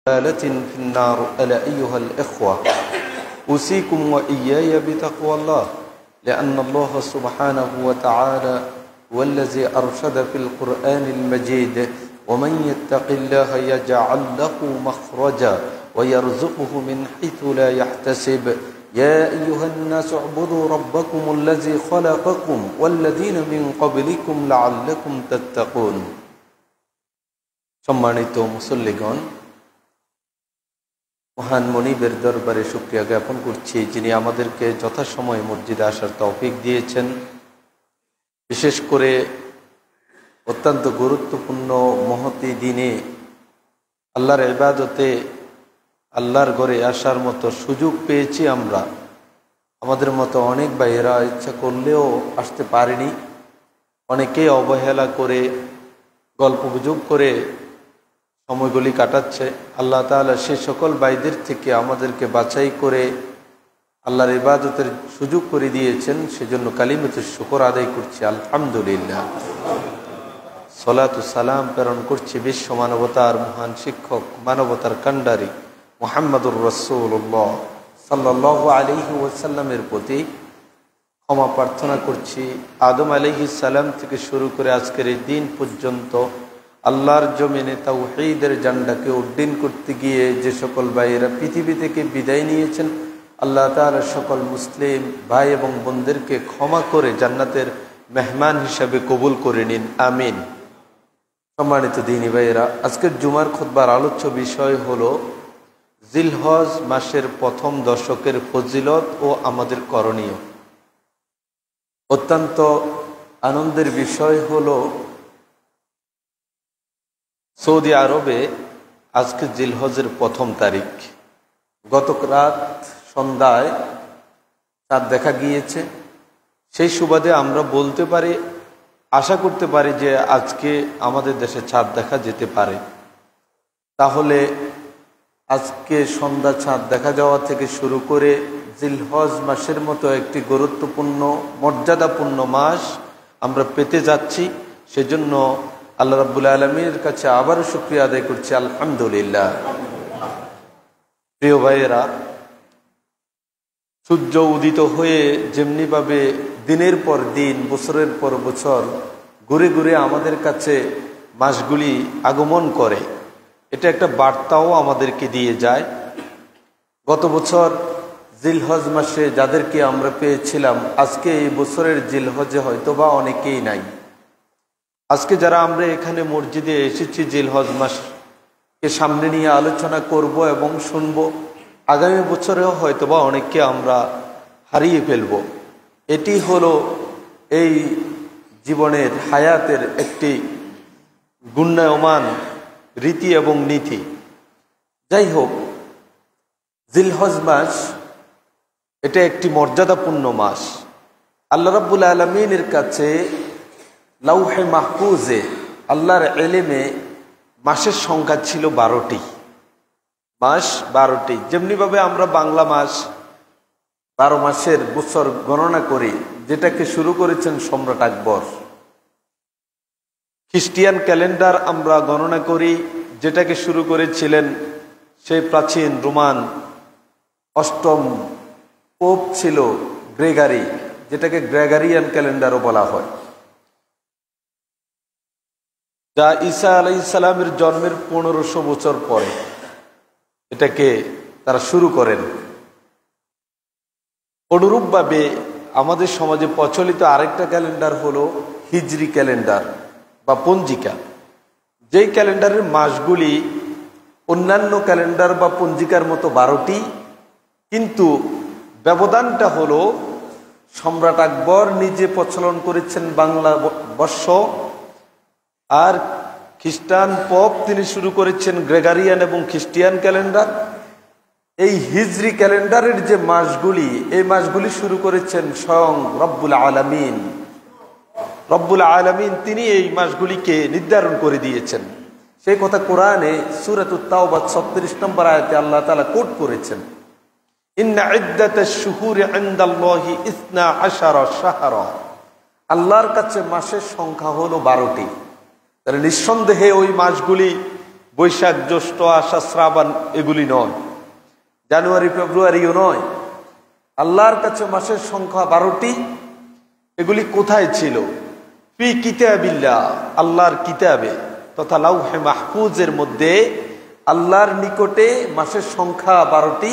ضلالة في النار. ألا أيها الإخوة أوصيكم وإياي بتقوى الله لأن الله سبحانه وتعالى هو الذي أرشد في القرآن المجيد ومن يتق الله يجعل له مخرجا ويرزقه من حيث لا يحتسب. يا أيها الناس اعبدوا ربكم الذي خلقكم والذين من قبلكم لعلكم تتقون. সম্মানিত মুসল্লিগণ, মহান মনিবের দরবারে শুকরিয়া জ্ঞাপন করছি যিনি আমাদেরকে যথাসময়ে মসজিদে আসার তৌফিক দিয়েছেন। বিশেষ করে অত্যন্ত গুরুত্বপূর্ণ মহতি দিনে আল্লাহর ইবাদতে আল্লাহর ঘরে আসার মতো সুযোগ পেয়েছি আমরা। আমাদের মতো অনেক ভাইয়েরা ইচ্ছা করলেও আসতে পারেনি, অনেকেই অবহেলা করে গল্পগুজব করে সময়গুলি কাটাচ্ছে। আল্লাহ তাআলা সে সকল ভাইদের থেকে আমাদেরকে বাছাই করে আল্লাহর ইবাদতের সুযোগ করে দিয়েছেন, সেজন্য কালিমাতুশ শুকর আদায় করছি আলহামদুলিল্লাহ। সালাতু সালাম প্রেরণ করছি বিশ্ব মানবতার মহান শিক্ষক, মানবতার কান্ডারি মুহাম্মদুর রাসূলুল্লাহ সাল্লাল্লাহু আলাইহি ওয়াসাল্লামের প্রতি। ক্ষমা প্রার্থনা করছি আদম আলাইহিস সালাম থেকে শুরু করে আজকের এই দিন পর্যন্ত আল্লাহর জমিনে তাওহীদের ঝান্ডাকে উড্ডীন করতে গিয়ে যে সকল ভাইয়েরা পৃথিবী থেকে বিদায় নিয়েছেন, আল্লাহ তাআলা সকল মুসলিম ভাই এবং বোনদেরকে ক্ষমা করে জান্নাতের মেহমান হিসাবে কবুল করে নিন, আমিন। সম্মানিত দ্বীনী ভাইয়েরা, আজকের জুমার খুতবার আলোচ্য বিষয় হলো জিলহজ মাসের প্রথম দশকের ফজিলত ও আমাদের করণীয়। অত্যন্ত আনন্দের বিষয় হলো সৌদি আরবে আজকে জিলহজের প্রথম তারিখ। গত রাত সন্ধ্যায় চাঁদ দেখা গিয়েছে। সেই সুবাদে আমরা বলতে পারি, আশা করতে পারি যে আজকে আমাদের দেশে চাঁদ দেখা যেতে পারে। তাহলে আজকে সন্ধ্যা চাঁদ দেখা যাওয়া থেকে শুরু করে জিলহজ মাসের মতো একটি গুরুত্বপূর্ণ মর্যাদাপূর্ণ মাস আমরা পেতে যাচ্ছি। সেজন্য আল্লাহ রাব্বুল আলামিনের কাছে আবারও শুকরিয়া আদায় করছি আলহামদুলিল্লাহ। প্রিয় ভাইয়েরা, সূর্য উদিত হয়ে যেমনিভাবে দিনের পর দিন বছরের পর বছর ঘুরে ঘুরে আমাদের কাছে মাসগুলি আগমন করে, এটা একটা বার্তাও আমাদেরকে দিয়ে যায়। গত বছর জিলহজ মাসে যাদেরকে আমরা পেয়েছিলাম, আজকে এই বছরের জিলহজে হয়তোবা অনেকেই নাই। আজকে যারা আমরা এখানে মসজিদে এসেছি জিলহজ মাসকে সামনে নিয়ে আলোচনা করব এবং শুনব, আগামী বছরেও হয়তোবা অনেককে আমরা হারিয়ে ফেলব। এটি হলো এই জীবনের হায়াতের একটি গুণায়মান রীতি এবং নীতি। যাই হোক, জিলহজ মাস এটা একটি মর্যাদাপূর্ণ মাস। আল্লাহ রাব্বুল আলামিনের কাছে লাউহে মাহফুজে আল্লাহর ইলমে মাসের সংখ্যা ছিল 12টি। মাস 12টি। যেমনিভাবে আমরা বাংলা মাস 12 মাসের বছর গণনা করি, যেটাকে শুরু করেছেন সম্রাট আকবর। খ্রিস্টিয়ান ক্যালেন্ডার আমরা গণনা করি, যেটাকে শুরু করেছিলেন সেই প্রাচীন রোমান 8ম পোপ ছিল গ্রেগারি, যেটাকে গ্রেগারিয়ান ক্যালেন্ডারও বলা হয়, যা ঈসা আলাইহিস সালামের জন্মের 1500 বছর পরে এটাকে তারা শুরু করেন। অনুরূপভাবে আমাদের সমাজে প্রচলিত আরেকটা ক্যালেন্ডার হলো হিজরি ক্যালেন্ডার বা পঞ্জিকা, যেই ক্যালেন্ডারের মাসগুলি অন্যান্য ক্যালেন্ডার বা পঞ্জিকার মতো 12টি, কিন্তু ব্যবধানটা হলো সম্রাট আকবর নিজে প্রচলন করেছেন বাংলা বর্ষ, আর খ্রিস্টান পপ তিনি শুরু করেছেন গ্রেগারিয়ান এবং খ্রিস্টিয়ান ক্যালেন্ডার। এই হিজরি ক্যালেন্ডারের যে মাসগুলি, এই মাসগুলি শুরু করেছেন স্বয়ং রব্বুল আলামিন। রব্বুল আলামিন তিনি এই মাসগুলিকে নির্ধারণ করে দিয়েছেন। সেই কথা কোরআনে সূরাতুত তাওবা 36 নম্বর আয়াতে আল্লাহ তাআলা কোট করেছেন, ইন্না ইদ্দাতাশ শুহুরি ইনদাল্লাহি 12 শাহরা। আল্লাহর কাছে মাসের সংখ্যা হলো 12টি। তাহলে নিঃসন্দেহে ওই মাসগুলি বৈশাখ জ্যৈষ্ঠ আষাঢ় শ্রাবণ এগুলি নয়, জানুয়ারি ফেব্রুয়ারিও নয়। আল্লাহর কাছে মাসের সংখ্যা 12টি। এগুলি কোথায় ছিল? ফি কিতাবিল্লাহ, আল্লাহর কিতাবে তথা লাউহে মাহফুজের মধ্যে আল্লাহর নিকটে মাসের সংখ্যা 12টি।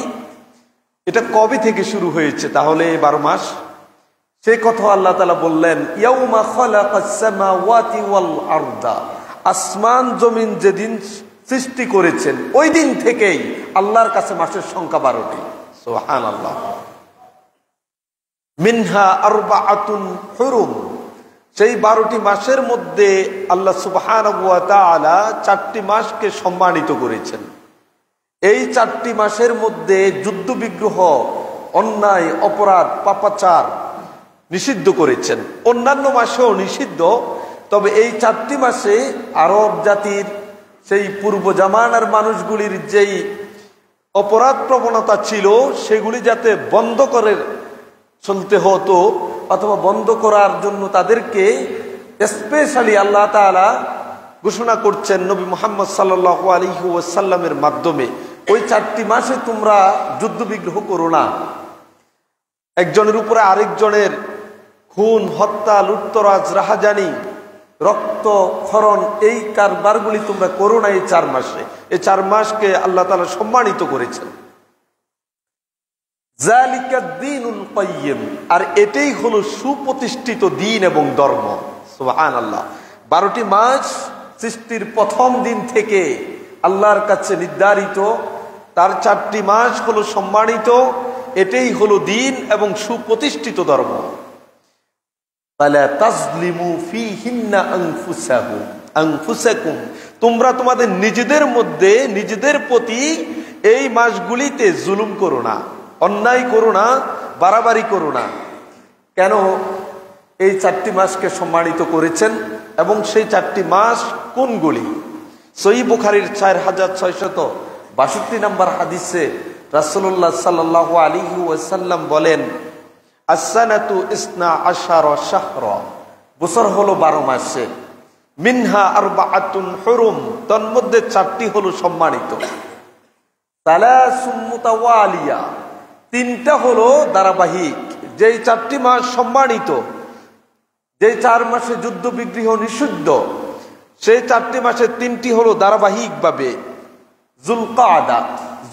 এটা কবে থেকে শুরু হয়েছে তাহলে 12 মাস? সেই কথা আল্লাহ তাআলা বললেন, ইয়াউমা খালাকাস সামাওয়াতি ওয়াল আরদা, আসমান জমিন যেদিন সৃষ্টি করেছেন ওই দিন থেকেই আল্লাহর কাছে মাসের সংখ্যা 12টি। সুবহানাল্লাহ। মিনহা আরবাআতুন হুরুম, সেই 12টি মাসের মধ্যে আল্লাহ সুবহানাহু ওয়া তাআলা 4টি মাসকে সম্মানিত করেছেন। এই 4টি মাসের মধ্যে যুদ্ধ বিগ্রহ, অন্যায় অপরাধ পাপাচার নিষিদ্ধ করেছেন। অন্যান্য মাসেও নিষিদ্ধ, তবে এই 4টি মাসে আরব জাতির সেই পূর্ব জামানার মানুষগুলির যেই অপরাধ প্রবণতা ছিল সেগুলি যাতে বন্ধ করে চলতে হতো অথবা বন্ধ করার জন্য তাদেরকে স্পেশালি আল্লাহ তাআলা ঘোষণা করছেন নবী মুহাম্মদ সাল্লাল্লাহু আলাইহি ওয়াসাল্লামের মাধ্যমে, ওই 4টি মাসে তোমরা যুদ্ধ বিগ্রহ করো না। একজনের উপরে আরেকজনের খুন, হত্যা, লুটতরাজ, রাহাজানি, রক্ত খরণ, এই কারবারগুলি তোমরা করো না এই 4 মাসে। এই 4 মাসকে আল্লাহ তাআলা সম্মানিত করেছেন। যালিকাদ দীনুল কাইয়্যিম, আর এটাই হলো সুপ্রতিষ্ঠিত দ্বীন এবং ধর্ম। সুবহানাল্লাহ। 12টি মাস সৃষ্টির প্রথম দিন থেকে আল্লাহর কাছে নির্ধারিত, তার 4টি মাস হলো সম্মানিত, এটাই হলো দ্বীন এবং সুপ্রতিষ্ঠিত ধর্ম। ফালা তাজলিমু ফীহিন্না আনফুসাকুম, তোমরা তোমাদের নিজেদের মধ্যে নিজেদের প্রতি এই মাসগুলিতে জুলুম করো না, অন্যায় করো না, বাড়াবাড়ি করো না। কেন এই 4টি মাসকে সম্মানিত করেছেন এবং সেই 4টি মাস কোনগুলি? সহিহ বুখারীর 4662 নম্বর হাদিসে রাসূলুল্লাহ সাল্লাল্লাহু আলাইহি ওয়াসাল্লাম বলেন, as-sanatu isna ashara shahra, বছর হলো 12 মাসে। মিনহা আরবাআতুন হুরুম, তন্মধ্যে 4টি হলো সম্মানিত। সালাসুম মুতাওয়ালিয়া, 3টা হলো ধারাবাহিক। যেই 4টি মাস সম্মানিত, যেই 4 মাসে যুদ্ধ বিগ্রহ নিষিদ্ধ, সেই 4টি মাসে 3টি হলো ধারাবাহিকভাবে যুলকাদা,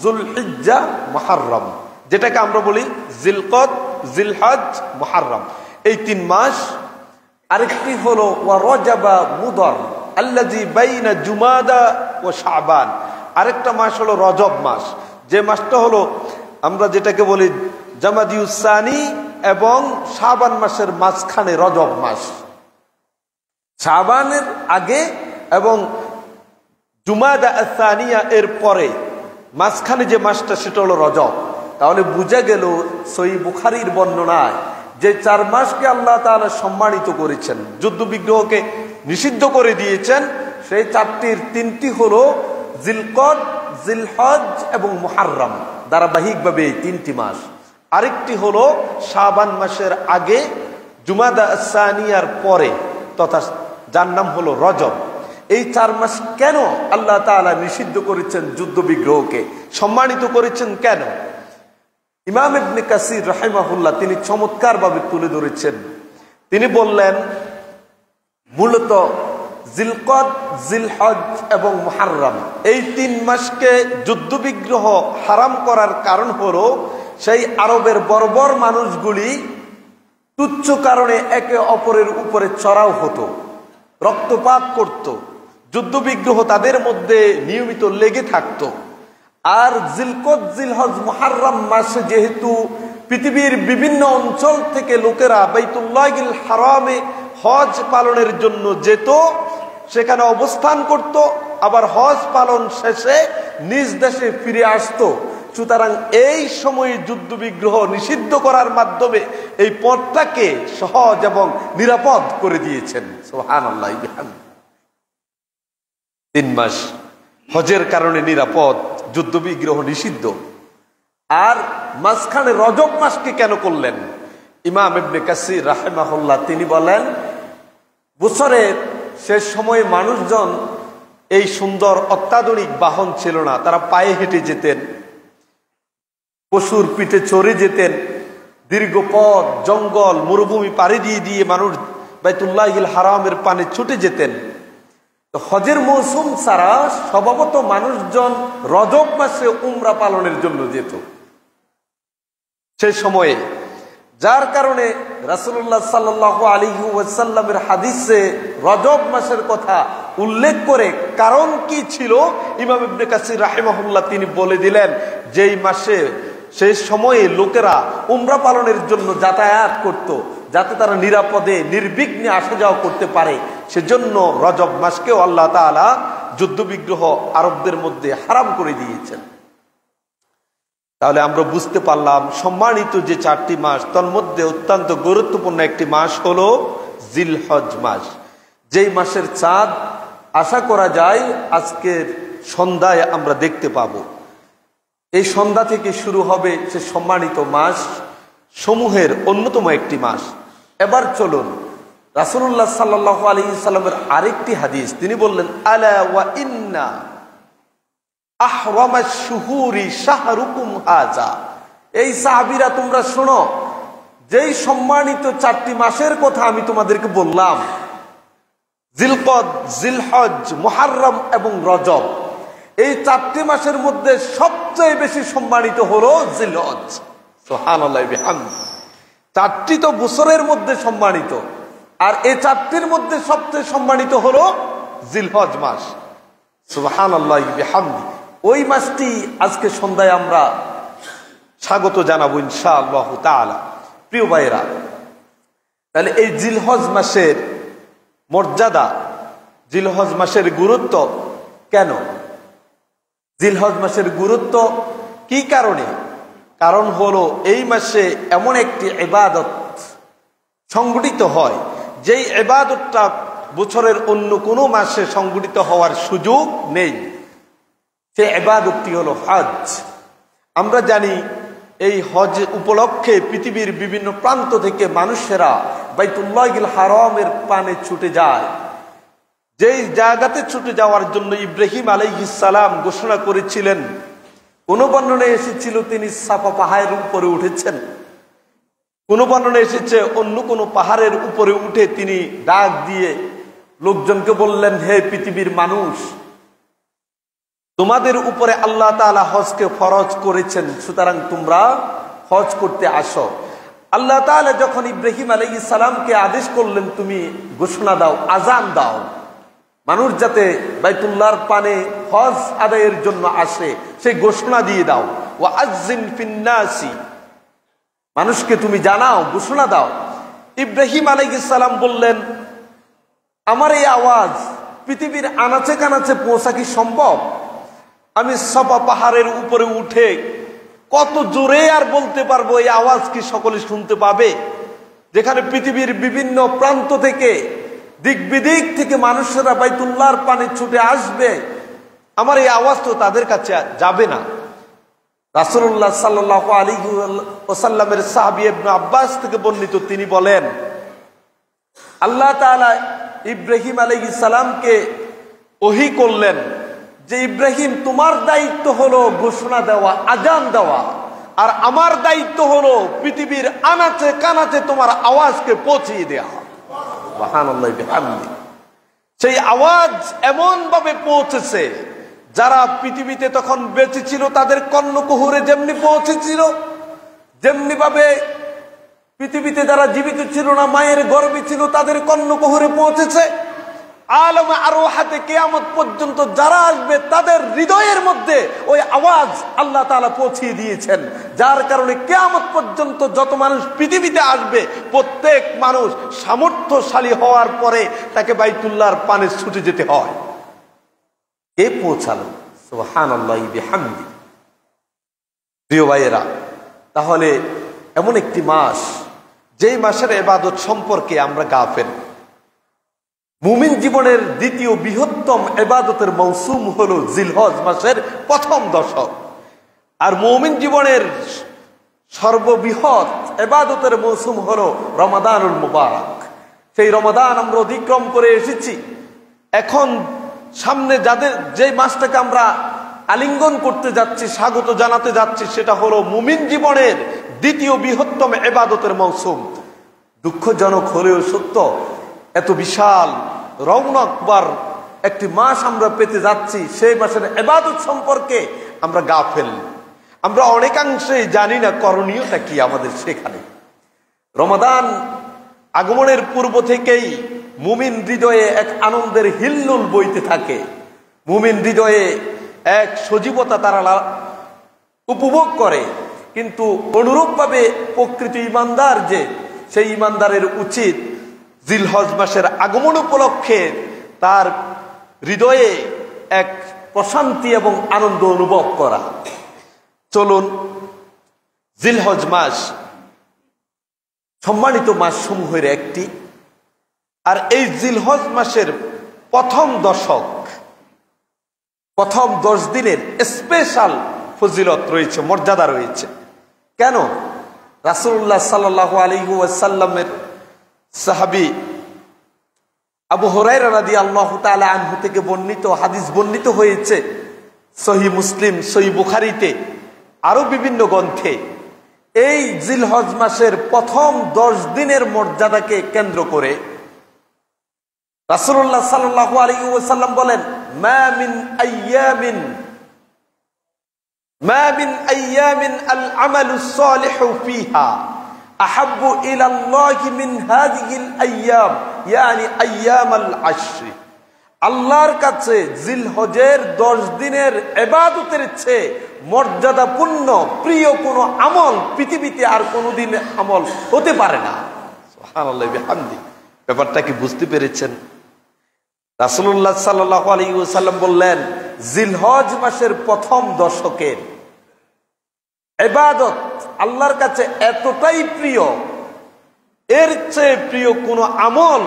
যুলহিজ্জা, মুহররম, যেটাকে আমরা বলি জিলকদ, জিলহজ, মুহররম, এই 3 মাস। আরেকটি হলো ওয়া রজবা মুদর আল্লাযী বাইনা জুমাদা ওয়া শাবান, আরেকটা মাস হলো রজব মাস, যে মাসটা হলো আমরা যেটাকে বলি জামাদিউস সানি এবং শাবান মাসের মাঝখানে রজব মাস। শাবানের আগে এবং জুমাদা আস-সানিয়া এর পরে মাঝখানে যে মাসটা সেটা হলো রজব। তাহলে বুঝা গেল সহিহ বুখারীর বর্ণনায় যে 4 মাসকে আল্লাহ তাআলা সম্মানিত করেছেন, যুদ্ধ বিগ্রহকে নিষিদ্ধ করে দিয়েছেন, সেই 4টির 3টি হলো জিলকদ, জিলহজ এবং মুহররম, ধারাবাহিকভাবে এই 3টি মাস। আরেকটি হলো শাবান মাসের আগে, জুমাদা আস-সানিয়ার পরে, তথা যার নাম হলো রজব। এই 4 মাস কেন আল্লাহ তাআলা নিষিদ্ধ করেছেন, যুদ্ধ বিগ্রহকে সম্মানিত করেছেন কেন? ইমাম ইবনে কাসির রাহিমাহুল্লাহ তিনি চমৎকারভাবে তুলে ধরেছেন। তিনি বললেন, মূলত জিলকদ, জিলহজ এবং মুহররম এই 3 মাসকে যুদ্ধ বিগ্রহ হারাম করার কারণ হলো সেই আরবের বর্বর মানুষগুলি তুচ্ছ কারণে একে অপরের উপরে চড়াও হতো, রক্তপাত করত, যুদ্ধ বিগ্রহ তাদের মধ্যে নিয়মিত লেগে থাকতো। আর জিলকদ, জিলহজ, মুহররম মাসে যেহেতু পৃথিবীর বিভিন্ন অঞ্চল থেকে লোকেরা বাইতুল্লাহিল হারামে হজ পালনের জন্য যেত, সেখানে অবস্থান করত, আবার হজ পালন শেষে নিজ দেশে ফিরে আসতো, সুতরাং এই সময়ে যুদ্ধ বিগ্রহ নিষিদ্ধ করার মাধ্যমে এই পথটাকে সহজ এবং নিরাপদ করে দিয়েছেন। সুবহানাল্লাহ। 3 মাস হজের কারণে নিরাপদ, যুদ্ধ বিগ্রহ নিষিদ্ধ। আর মাঝখানে রজব মাসকে কেন করলেন? ইমাম ইবনে কাসির রাহিমাহুল্লাহ তিনি বলেন, বছরের শেষ সময়ে মানুষজন এই সুন্দর অত্যাধুনিক বাহন ছিল না, তারা পায়ে হেঁটে যেতেন, পশুর পিঠে চড়ে যেতেন, দীর্ঘ পথ জঙ্গল মরুভূমি পাড়ি দিয়ে দিয়ে মানুষ বাইতুল্লাহিল হারামের পানে ছুটে যেতেন। হজের মৌসুম ছাড়া স্বভাবত মানুষজন রজব মাসে উমরা পালনের জন্য যেত সেই সময়ে, যার কারণে রাসূলুল্লাহ সাল্লাল্লাহু আলাইহি ওয়াসাল্লামের হাদিসে রজব মাসের কথা উল্লেখ করে কারণ কি ছিল ইমাম ইবনে কাসির রাহিমাহুল্লাহ তিনি বলে দিলেন, যেই মাসে সেই সময়ে লোকেরা উমরা পালনের জন্য যাতায়াত করত, যাতে তারা নিরাপদে নির্বিঘ্নে আসা যাওয়া করতে পারে, সেজন্য রজব মাসকেও আল্লাহ তাআলা যুদ্ধ বিগ্রহ আরবদের মধ্যে হারাম করে দিয়েছেন। তাহলে আমরা বুঝতে পারলাম সম্মানিত যে 4টি মাস, তার মধ্যে অত্যন্ত গুরুত্বপূর্ণ একটি মাস হলো জিলহজ মাস, যেই মাসের চাঁদ আশা করা যায় আজকের সন্ধ্যায় আমরা দেখতে পাবো। এই সন্ধ্যা থেকে শুরু হবে সে সম্মানিত মাস সমূহের অন্যতম একটি মাস। এবার চলুন রাসূলুল্লাহ সাল্লাল্লাহু আলাইহি সাল্লামের আরেকটি হাদিস, তিনি বললেন, আলা ওয়া ইন্না আহরামাশ শুহুরি শাহরুকুম হাযা। এই সাহাবীরা তোমরা শোনো, যেই সম্মানিত 4টি মাসের কথা আমি তোমাদেরকে বললাম, জিলকদ, জিলহজ, মুহররম এবং রজব, এই 4টি মাসের মধ্যে সবচেয়ে বেশি সম্মানিত হলো জিলহজ। সুবহানাল্লাহি বিহামদি। 4টি তো বছরের মধ্যে সম্মানিত, আর এই 4টির মধ্যে সবচেয়ে সম্মানিত হলো জিলহজ মাস। সুবহানাল্লাহি বিহামদি। ওই মাসটি আজকে সন্ধ্যায় আমরা স্বাগত জানাবো ইনশাআল্লাহ তাআলা। প্রিয় ভাইরা, তাহলে এই জিলহজ মাসের মর্যাদা, জিলহজ মাসের গুরুত্ব কেন? জিলহজ মাসের গুরুত্ব কি কারণে? কারণ হলো এই মাসে এমন একটি ইবাদত সংগঠিত হয়, যেই ইবাদতটা বছরের অন্য কোনো মাসে সংগঠিত হওয়ার সুযোগ নেই। সেই ইবাদতটি হলো হজ। আমরা জানি এই হজ উপলক্ষে পৃথিবীর বিভিন্ন প্রান্ত থেকে মানুষেরা বাইতুল্লাহিল হারামের পানে ছুটে যায়। যেই জায়গাতে ছুটে যাওয়ার জন্য ইব্রাহিম আলাইহিস সালাম ঘোষণা করেছিলেন, কোন বর্ণনায় এসেছিল তিনি সাফা পাহাড়ের উপরে উঠেছেন, কোন বর্ণনায় এসেছে অন্য কোন পাহাড়ের উপরে উঠে তিনি ডাক দিয়ে লোকজনকে বললেন, হে পৃথিবীর মানুষ, তোমাদের উপরে আল্লাহ তাআলা হজকে ফরজ করেছেন, সুতরাং তোমরা হজ করতে আসো। আল্লাহ তাআলা যখন ইব্রাহিম আলাইহিস সালামকে আদেশ করলেন, তুমি ঘোষণা দাও, আজান দাও, মানুষ যাতে বাইতুল্লাহর পানে হজ আদায়ের জন্য আসে, সেই ঘোষণা দিয়ে দাও। ওয়া আযজিন ফিন্নাসি, মানুষকে তুমি জানাও, ঘোষণা দাও। ইব্রাহিম আলাইহিস সালাম বললেন, আমার এই আওয়াজ পৃথিবীর আনাচে কানাচে পৌঁছা কি সম্ভব? আমি সাফা পাহাড়ের উপরে উঠে কত জোরে আর বলতে পারবো, এই আওয়াজ কি সকলে শুনতে পাবে? যেখানে পৃথিবীর বিভিন্ন প্রান্ত থেকে, দিক বিদিক থেকে মানুষেরা বাইতুল্লাহর পানে ছুটে আসবে, আমার এই আওয়াজ তো তাদের কাছে যাবে না। রাসূলুল্লাহ সাল্লাল্লাহু আলাইহি ওয়াসাল্লামের সাহাবী ইবনে আব্বাস থেকে বর্ণিত, তিনি বলেন, আল্লাহ তাআলা ইব্রাহিম আলাইহিস সালামকে ওহী করলেন যে, ইব্রাহিম, তোমার দায়িত্ব হলো ঘোষণা দেওয়া, আজান দেওয়া, আর আমার দায়িত্ব হলো পৃথিবীর আনাচে কানাচে তোমার আওয়াজকে পৌঁছিয়ে দেওয়া। সুবহানাল্লাহি বিহামদি। সেই আওয়াজ এমন ভাবে পৌঁছেছে, যারা পৃথিবীতে তখন বেঁচে ছিল তাদের কর্ণকুহরে যেমনি পৌঁছেছিল, যেমনি ভাবে পৃথিবীতে যারা জীবিত ছিল না, মায়ের গর্ভে ছিল, তাদের কর্ণকুহরে পৌঁছেছে। আলমে আরওয়াহাতে কিয়ামত পর্যন্ত যারা আসবে তাদের হৃদয়ের মধ্যে ওই আওয়াজ আল্লাহ তাআলা পৌঁছিয়ে দিয়েছেন, যার কারণে কিয়ামত পর্যন্ত যত মানুষ পৃথিবীতে আসবে, প্রত্যেক মানুষ সামর্থ্যশালী হওয়ার পরে তাকে বাইতুল্লাহর পানে ছুটে যেতে হয়। কে পৌঁছালো? সুবহানাল্লাহি বিহামদি। প্রিয় ভাইয়েরা, তাহলে এমন একটি মাস, যেই মাসের ইবাদত সম্পর্কে আমরা গাফেল। মুমিন জীবনের দ্বিতীয় বৃহত্তম ইবাদতের মৌসুম হলো জিলহজ মাসের প্রথম দশক, আর মুমিন জীবনের সর্ববৃহৎ ইবাদতের মৌসুম হলো রমাদানুল মুবারক। সেই রমাদান আমরা অতিক্রম করে এসেছি। এখন সামনে যে মাসটাকে আমরা আলিঙ্গন করতে যাচ্ছি, স্বাগত জানাতে যাচ্ছি, সেটা হলো মুমিন জীবনের দ্বিতীয় বৃহত্তম ইবাদতের মৌসুম। দুঃখজনক হলেও সত্য, এত বিশাল রৌনকবার একটি মাস আমরা পেতে যাচ্ছি, সেই মাসের ইবাদত সম্পর্কে আমরা গাফেল। আমরা অনেকাংশেই জানি না করণীয়টা কি আমাদের সেখানে। রমাদান আগমনের পূর্ব থেকেই মুমিন হৃদয়ে এক আনন্দের হিল্লোল বইতে থাকে। মুমিন হৃদয়ে এক সজীবতা তারা উপভোগ করে। কিন্তু অনুরূপভাবে প্রকৃত ইমানদার সেই ইমানদারের উচিত জিলহজ মাসের আগমন উপলক্ষে তার হৃদয়ে এক প্রশান্তি এবং আনন্দ অনুভব করা। চলুন, জিলহজ মাস সম্মানিত মাস সমূহের একটি। আর এই জিলহজ মাসের প্রথম 10 দিনের স্পেশাল ফজিলত রয়েছে, মর্যাদা রয়েছে। কেন? রাসূলুল্লাহ সাল্লাল্লাহু আলাইহি ওয়াসাল্লামের সাহাবী আবু হুরায়রা রাদিয়াল্লাহু তাআলা আনহু থেকে বর্ণিত হাদিস বর্ণিত হয়েছে সহিহ মুসলিম, সহিহ বুখারীতে, আরো বিভিন্ন গ্রন্থে। এই জিলহজ মাসের প্রথম 10 দিনের মর্যাদাকে কেন্দ্র করে রাসূলুল্লাহ সাল্লাল্লাহু আলাইহি ওয়াসাল্লাম বলেন, মা মিন আইয়ামিন আল আমালুস সালিহু ফিহা আহাব্বু ইলাল্লাহি মিন হাযিহিল আইয়াম, ইয়ানি আইয়ামাল আশর। আল্লাহর কাছে জিলহজের 10 দিনের ইবাদতের চেয়ে মর্যাদাপূর্ণ প্রিয় কোনো আমল পৃথিবীতে আর কোনোদিন আমল হতে পারে না। সুবহানাল্লাহি বিহামদি। ব্যাপারটা কি বুঝতে পেরেছেন? রাসূলুল্লাহ সাল্লাল্লাহু আলাইহি ওয়াসাল্লাম বললেন, জিলহজ মাসের প্রথম দশকের ইবাদত আল্লাহর কাছে এতটাই প্রিয়, এর চেয়ে প্রিয় কোনো আমল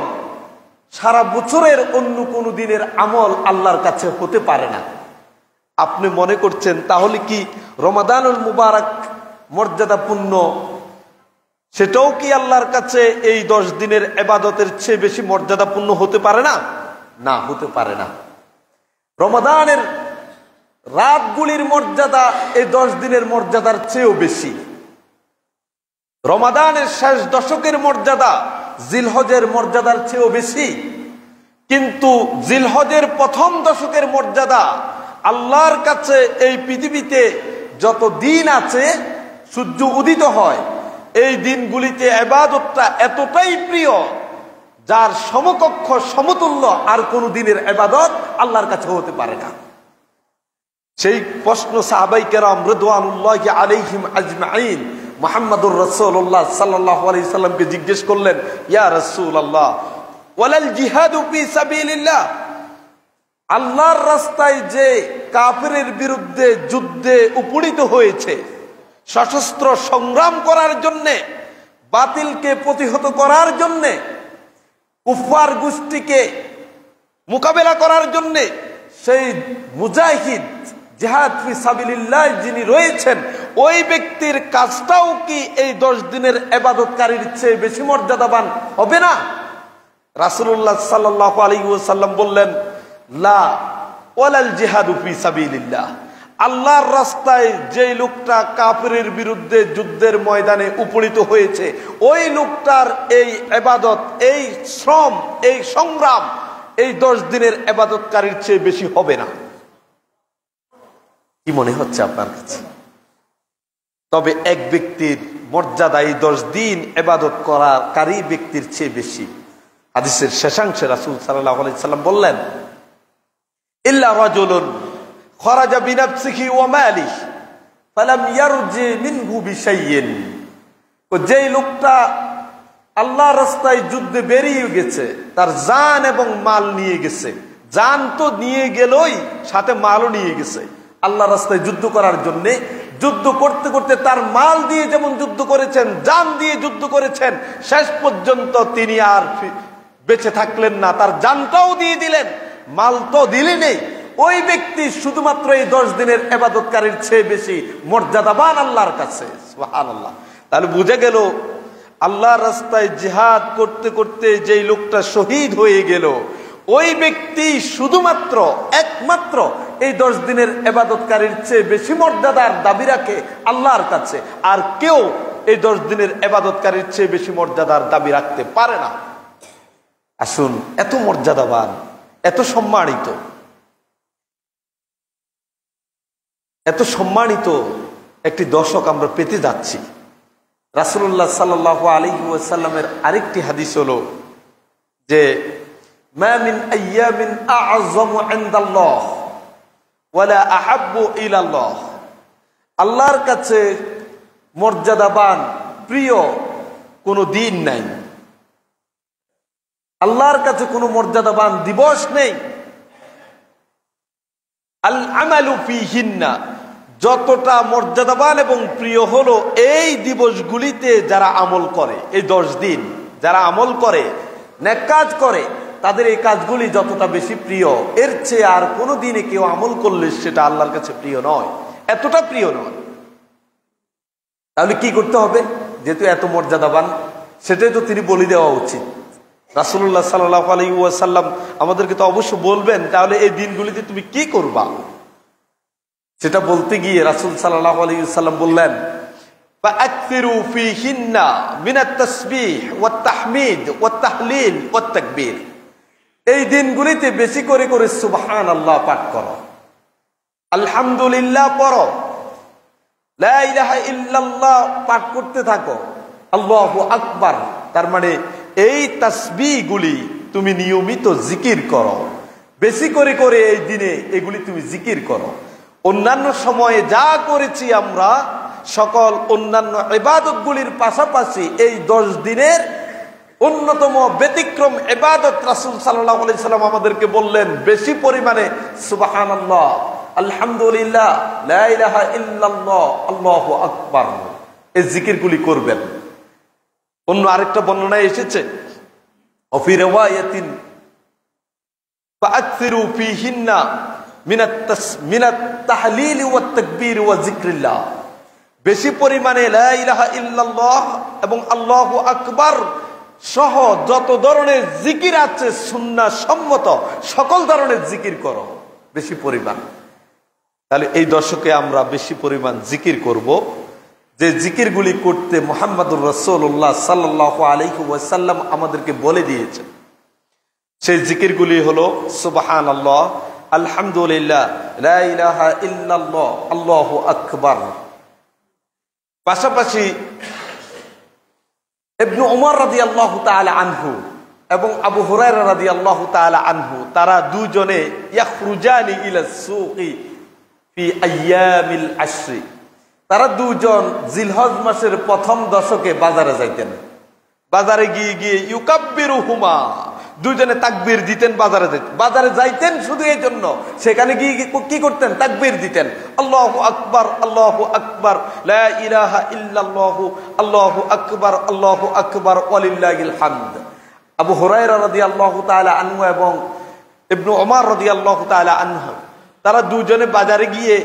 সারা বছরের অন্য কোনো দিনের আমল আল্লাহর কাছে হতে পারে না। আপনি মনে করছেন তাহলে কি রমাদানুল মুবারক মর্যাদাপূর্ণ, সেটাও কি আল্লাহর কাছে এই 10 দিনের ইবাদতের চেয়ে বেশি মর্যাদাপূর্ণ হতে পারে না? না, হতে পারে না। রমাদানের রাতগুলির মর্যাদা এই 10 দিনের মর্যাদার চেয়েও বেশি। রমাদানের শেষ দশকের মর্যাদা জিলহজের মর্যাদার চেয়েও বেশি। কিন্তু জিলহজের প্রথম দশকের মর্যাদা আল্লাহর কাছে এই পৃথিবীতে যত দিন আছে, সূর্য উদিত হয়, এই দিনগুলিতে ইবাদতটা এতটাই প্রিয়, যার সমকক্ষ সমতুল্য আর কোন দিনের ইবাদত আল্লাহর কাছে হতে পারে না। সেই প্রশ্ন সাহাবায়ে কেরাম রিদওয়ানুল্লাহি আলাইহিম আজমাইন মুহাম্মদুর রাসূলুল্লাহ সাল্লাল্লাহু আলাইহি সাল্লামকে জিজ্ঞেস করলেন, ইয়া রাসূলুল্লাহ, ওয়ালাল জিহাদু ফি সাবিলিল্লাহ, আল্লাহর রাস্তায় যে কাফিরের বিরুদ্ধে যুদ্ধে উপনীত হয়েছে, সশস্ত্র সংগ্রাম করার জন্য, বাতিলকে প্রতিহত করার জন্য, কুফার গোষ্ঠীকে মোকাবেলা করার জন্য, সেই মুজাহিদ জিহাদ ফি সাবিলিল্লাহ যিনি রয়েছেন, ওই ব্যক্তির কাজটাও কি এই 10 দিনের ইবাদতকারীর চেয়ে বেশি মর্যাদাবান হবে না? রাসূলুল্লাহ সাল্লাল্লাহু আলাইহি ওয়াসাল্লাম বললেন, লা ওয়ালাল জিহাদু ফি সাবিলিল্লাহ, আল্লাহর রাস্তায় যে লোকটা কাফিরের বিরুদ্ধে যুদ্ধের ময়দানে উপনীত হয়েছে, ওই লোকটার এই ইবাদত, এই শ্রম, এই সংগ্রাম এই 10 দিনের ইবাদতকারীর চেয়ে বেশি হবে না। কি মনে হচ্ছে আপনার কাছে? তবে এক ব্যক্তির মর্যাদা এই 10 দিন ইবাদত করাকারী ব্যক্তির চেয়ে বেশি। হাদিসের শেষাংশে রাসূল সাল্লাল্লাহু আলাইহি সাল্লাম বললেন, ইল্লা রাজুলুন খরাজা বিনাফসিহি ওয়া মালিহি ফালাম ইয়ারজি মিনহু বিশাইইন। যেই লোকটা আল্লাহর রাস্তায় যুদ্ধে বেরিয়ে গেছে, তার জান এবং মাল নিয়ে গেছে, জান তো নিয়ে গেলই, সাথে মালও নিয়ে গেছে আল্লাহর রাস্তায় যুদ্ধ করার জন্য। যুদ্ধ করতে করতে তার মাল দিয়ে যেমন যুদ্ধ করেছেন, জান দিয়ে যুদ্ধ করেছেন, শেষ পর্যন্ত তিনি আর বেঁচে থাকলেন না, তার জানটাও দিয়ে দিলেন, মাল তো দিলেনই। ওই ব্যক্তি শুধুমাত্র এই 10 দিনের ইবাদতকারীর চেয়ে বেশি মর্যাদাবান আল্লাহর কাছে। সুবহানাল্লাহ। তাহলে বুঝে গেল, আল্লাহর রাস্তায় জিহাদ করতে করতে যেই লোকটা শহীদ হয়ে গেল, ওই ব্যক্তি শুধুমাত্র একমাত্র এই 10 দিনের ইবাদতকারীর চেয়ে বেশি মর্যাদার দাবি রাখে আল্লাহর কাছে, আর কেউ এই 10 দিনের ইবাদতকারীর চেয়ে বেশি মর্যাদার দাবি রাখতে পারে না। আসুন, এত মর্যাদাবান, এত সম্মানিত, এত সম্মানিত একটি দশক আমরা পেতে যাচ্ছি। রাসূলুল্লাহ সাল্লাল্লাহু আলাইহি ওয়াসাল্লামের আরেকটি হাদিস হলো যে মা মিন আইয়ামিন আ'যামু ইনদাল্লাহ ওয়ালা আহাব্বু ইলাল্লাহ, আল্লাহর কাছে মর্যাদাবান প্রিয় কোনো দিন নাই, আল্লাহর কাছে কোনো মর্যাদাবান দিবস নেই। আল আমালু ফীহিন্না, যতটা মর্যাদাবান এবং প্রিয় হলো এই দিবসগুলিতে যারা আমল করে, এই 10 দিন যারা আমল করে, নেক কাজ করে, তাদের এই কাজগুলি যতটা বেশি প্রিয়, এর চেয়ে আর কোনো দিনে কেউ আমল করলে সেটা আল্লাহর কাছে প্রিয় নয়, এতটা প্রিয় নয়। তাহলে কি করতে হবে? যেহেতু এত মর্যাদাবান, সেটাই তো তিনি বলে দেওয়া উচিত। রাসূলুল্লাহ সাল্লাল্লাহু আলাইহি ওয়াসাল্লাম আমাদেরকে তো অবশ্য বলবেন, তাহলে এই দিনগুলিতে তুমি কি করবা। সেটা বলতে গিয়ে রাসূল সাল্লাল্লাহু আলাইহি ওয়াসাল্লাম বললেন, ফাআকসিরু ফীহিন্না মিনাত তাসবিহ ওয়াত তাহমিদ ওয়াত তাহলিল ওয়াত তাকবীর, এই দিনগুলিতে বেশি করে করে সুবহানাল্লাহ পাঠ করো, আলহামদুলিল্লাহ পড়ো, লা ইলাহা ইল্লাল্লাহ পাঠ করতে থাকো, আল্লাহু আকবার, তার মানে এই তাসবিহগুলি তুমি নিয়মিত জিকির করো, বেশি করে করে এই দিনে এগুলি তুমি জিকির করো। অন্যান্য সময়ে যা করেছি আমরা সকল অন্যান্য ইবাদতগুলির পাশাপাশি এই 10 দিনের অন্যতম ব্যতিক্রম ইবাদত রাসূল সাল্লাল্লাহু আলাইহি সাল্লাম আমাদেরকে বললেন বেশি পরিমাণে সুবহানাল্লাহ, আলহামদুলিল্লাহ, লা ইলাহা ইল্লাল্লাহ, আল্লাহু আকবার, এই জিকিরগুলি করবেন। অন্য আরেকটা বর্ণনায় এসেছে অফি রিওয়ায়াতিন ফাআকসিরু ফীহিন্না মিনাত তাহলিল ওয়াত তাকবীর ওয়া যিকরিল্লাহ, বেশি পরিমাণে লা ইলাহা ইল্লাল্লাহ এবং আল্লাহু আকবার সহ যত ধরনের জিকির আছে সুন্নাহ সম্মত সকল ধরনের জিকির করো বেশি পরিমাণ। তাহলে এই দশকে আমরা বেশি পরিমাণ জিকির করব, যে জিকিরগুলি করতে মুহাম্মদুর রাসূলুল্লাহ সাল্লাল্লাহু আলাইহি ওয়াসাল্লাম আমাদেরকে বলে দিয়েছেন। সেই জিকিরগুলি হলো সুবহানাল্লাহ, আলহামদুলিল্লাহ, লা ইলাহা ইল্লাল্লাহ, আল্লাহু আকবার। পাশাপাশি ইবনে উমর রাদিয়াল্লাহু তাআলা আনহু এবং আবু হুরায়রা রাদিয়াল্লাহু তাআলা আনহু, তারা দুজনে ইয়াখরুজানি ইলা সুকি ফি আইয়ামিল আশরি, তারা দুজন জিলহজ মাসের প্রথম দশকে বাজারে যাইতেন। বাজারে গিয়ে গিয়ে ইউকাব্বিরুহুমা, দুজনে তাকবীর দিতেন। বাজারে যাইতেন শুধু এই জন্য, সেখানে গিয়ে কি করতেন? তাকবীর দিতেন, আল্লাহু আকবার, আল্লাহু আকবার, লা ইলাহা ইল্লাল্লাহু, আল্লাহু আকবার, আল্লাহু আকবার, ওয়ালিল্লাহিল হামদ। আবু হুরায়রা রাদিয়াল্লাহু তাআলা আনহু এবং ইবনে উমর রাদিয়াল্লাহু তাআলা আনহু, তারা দুজনে বাজারে গিয়ে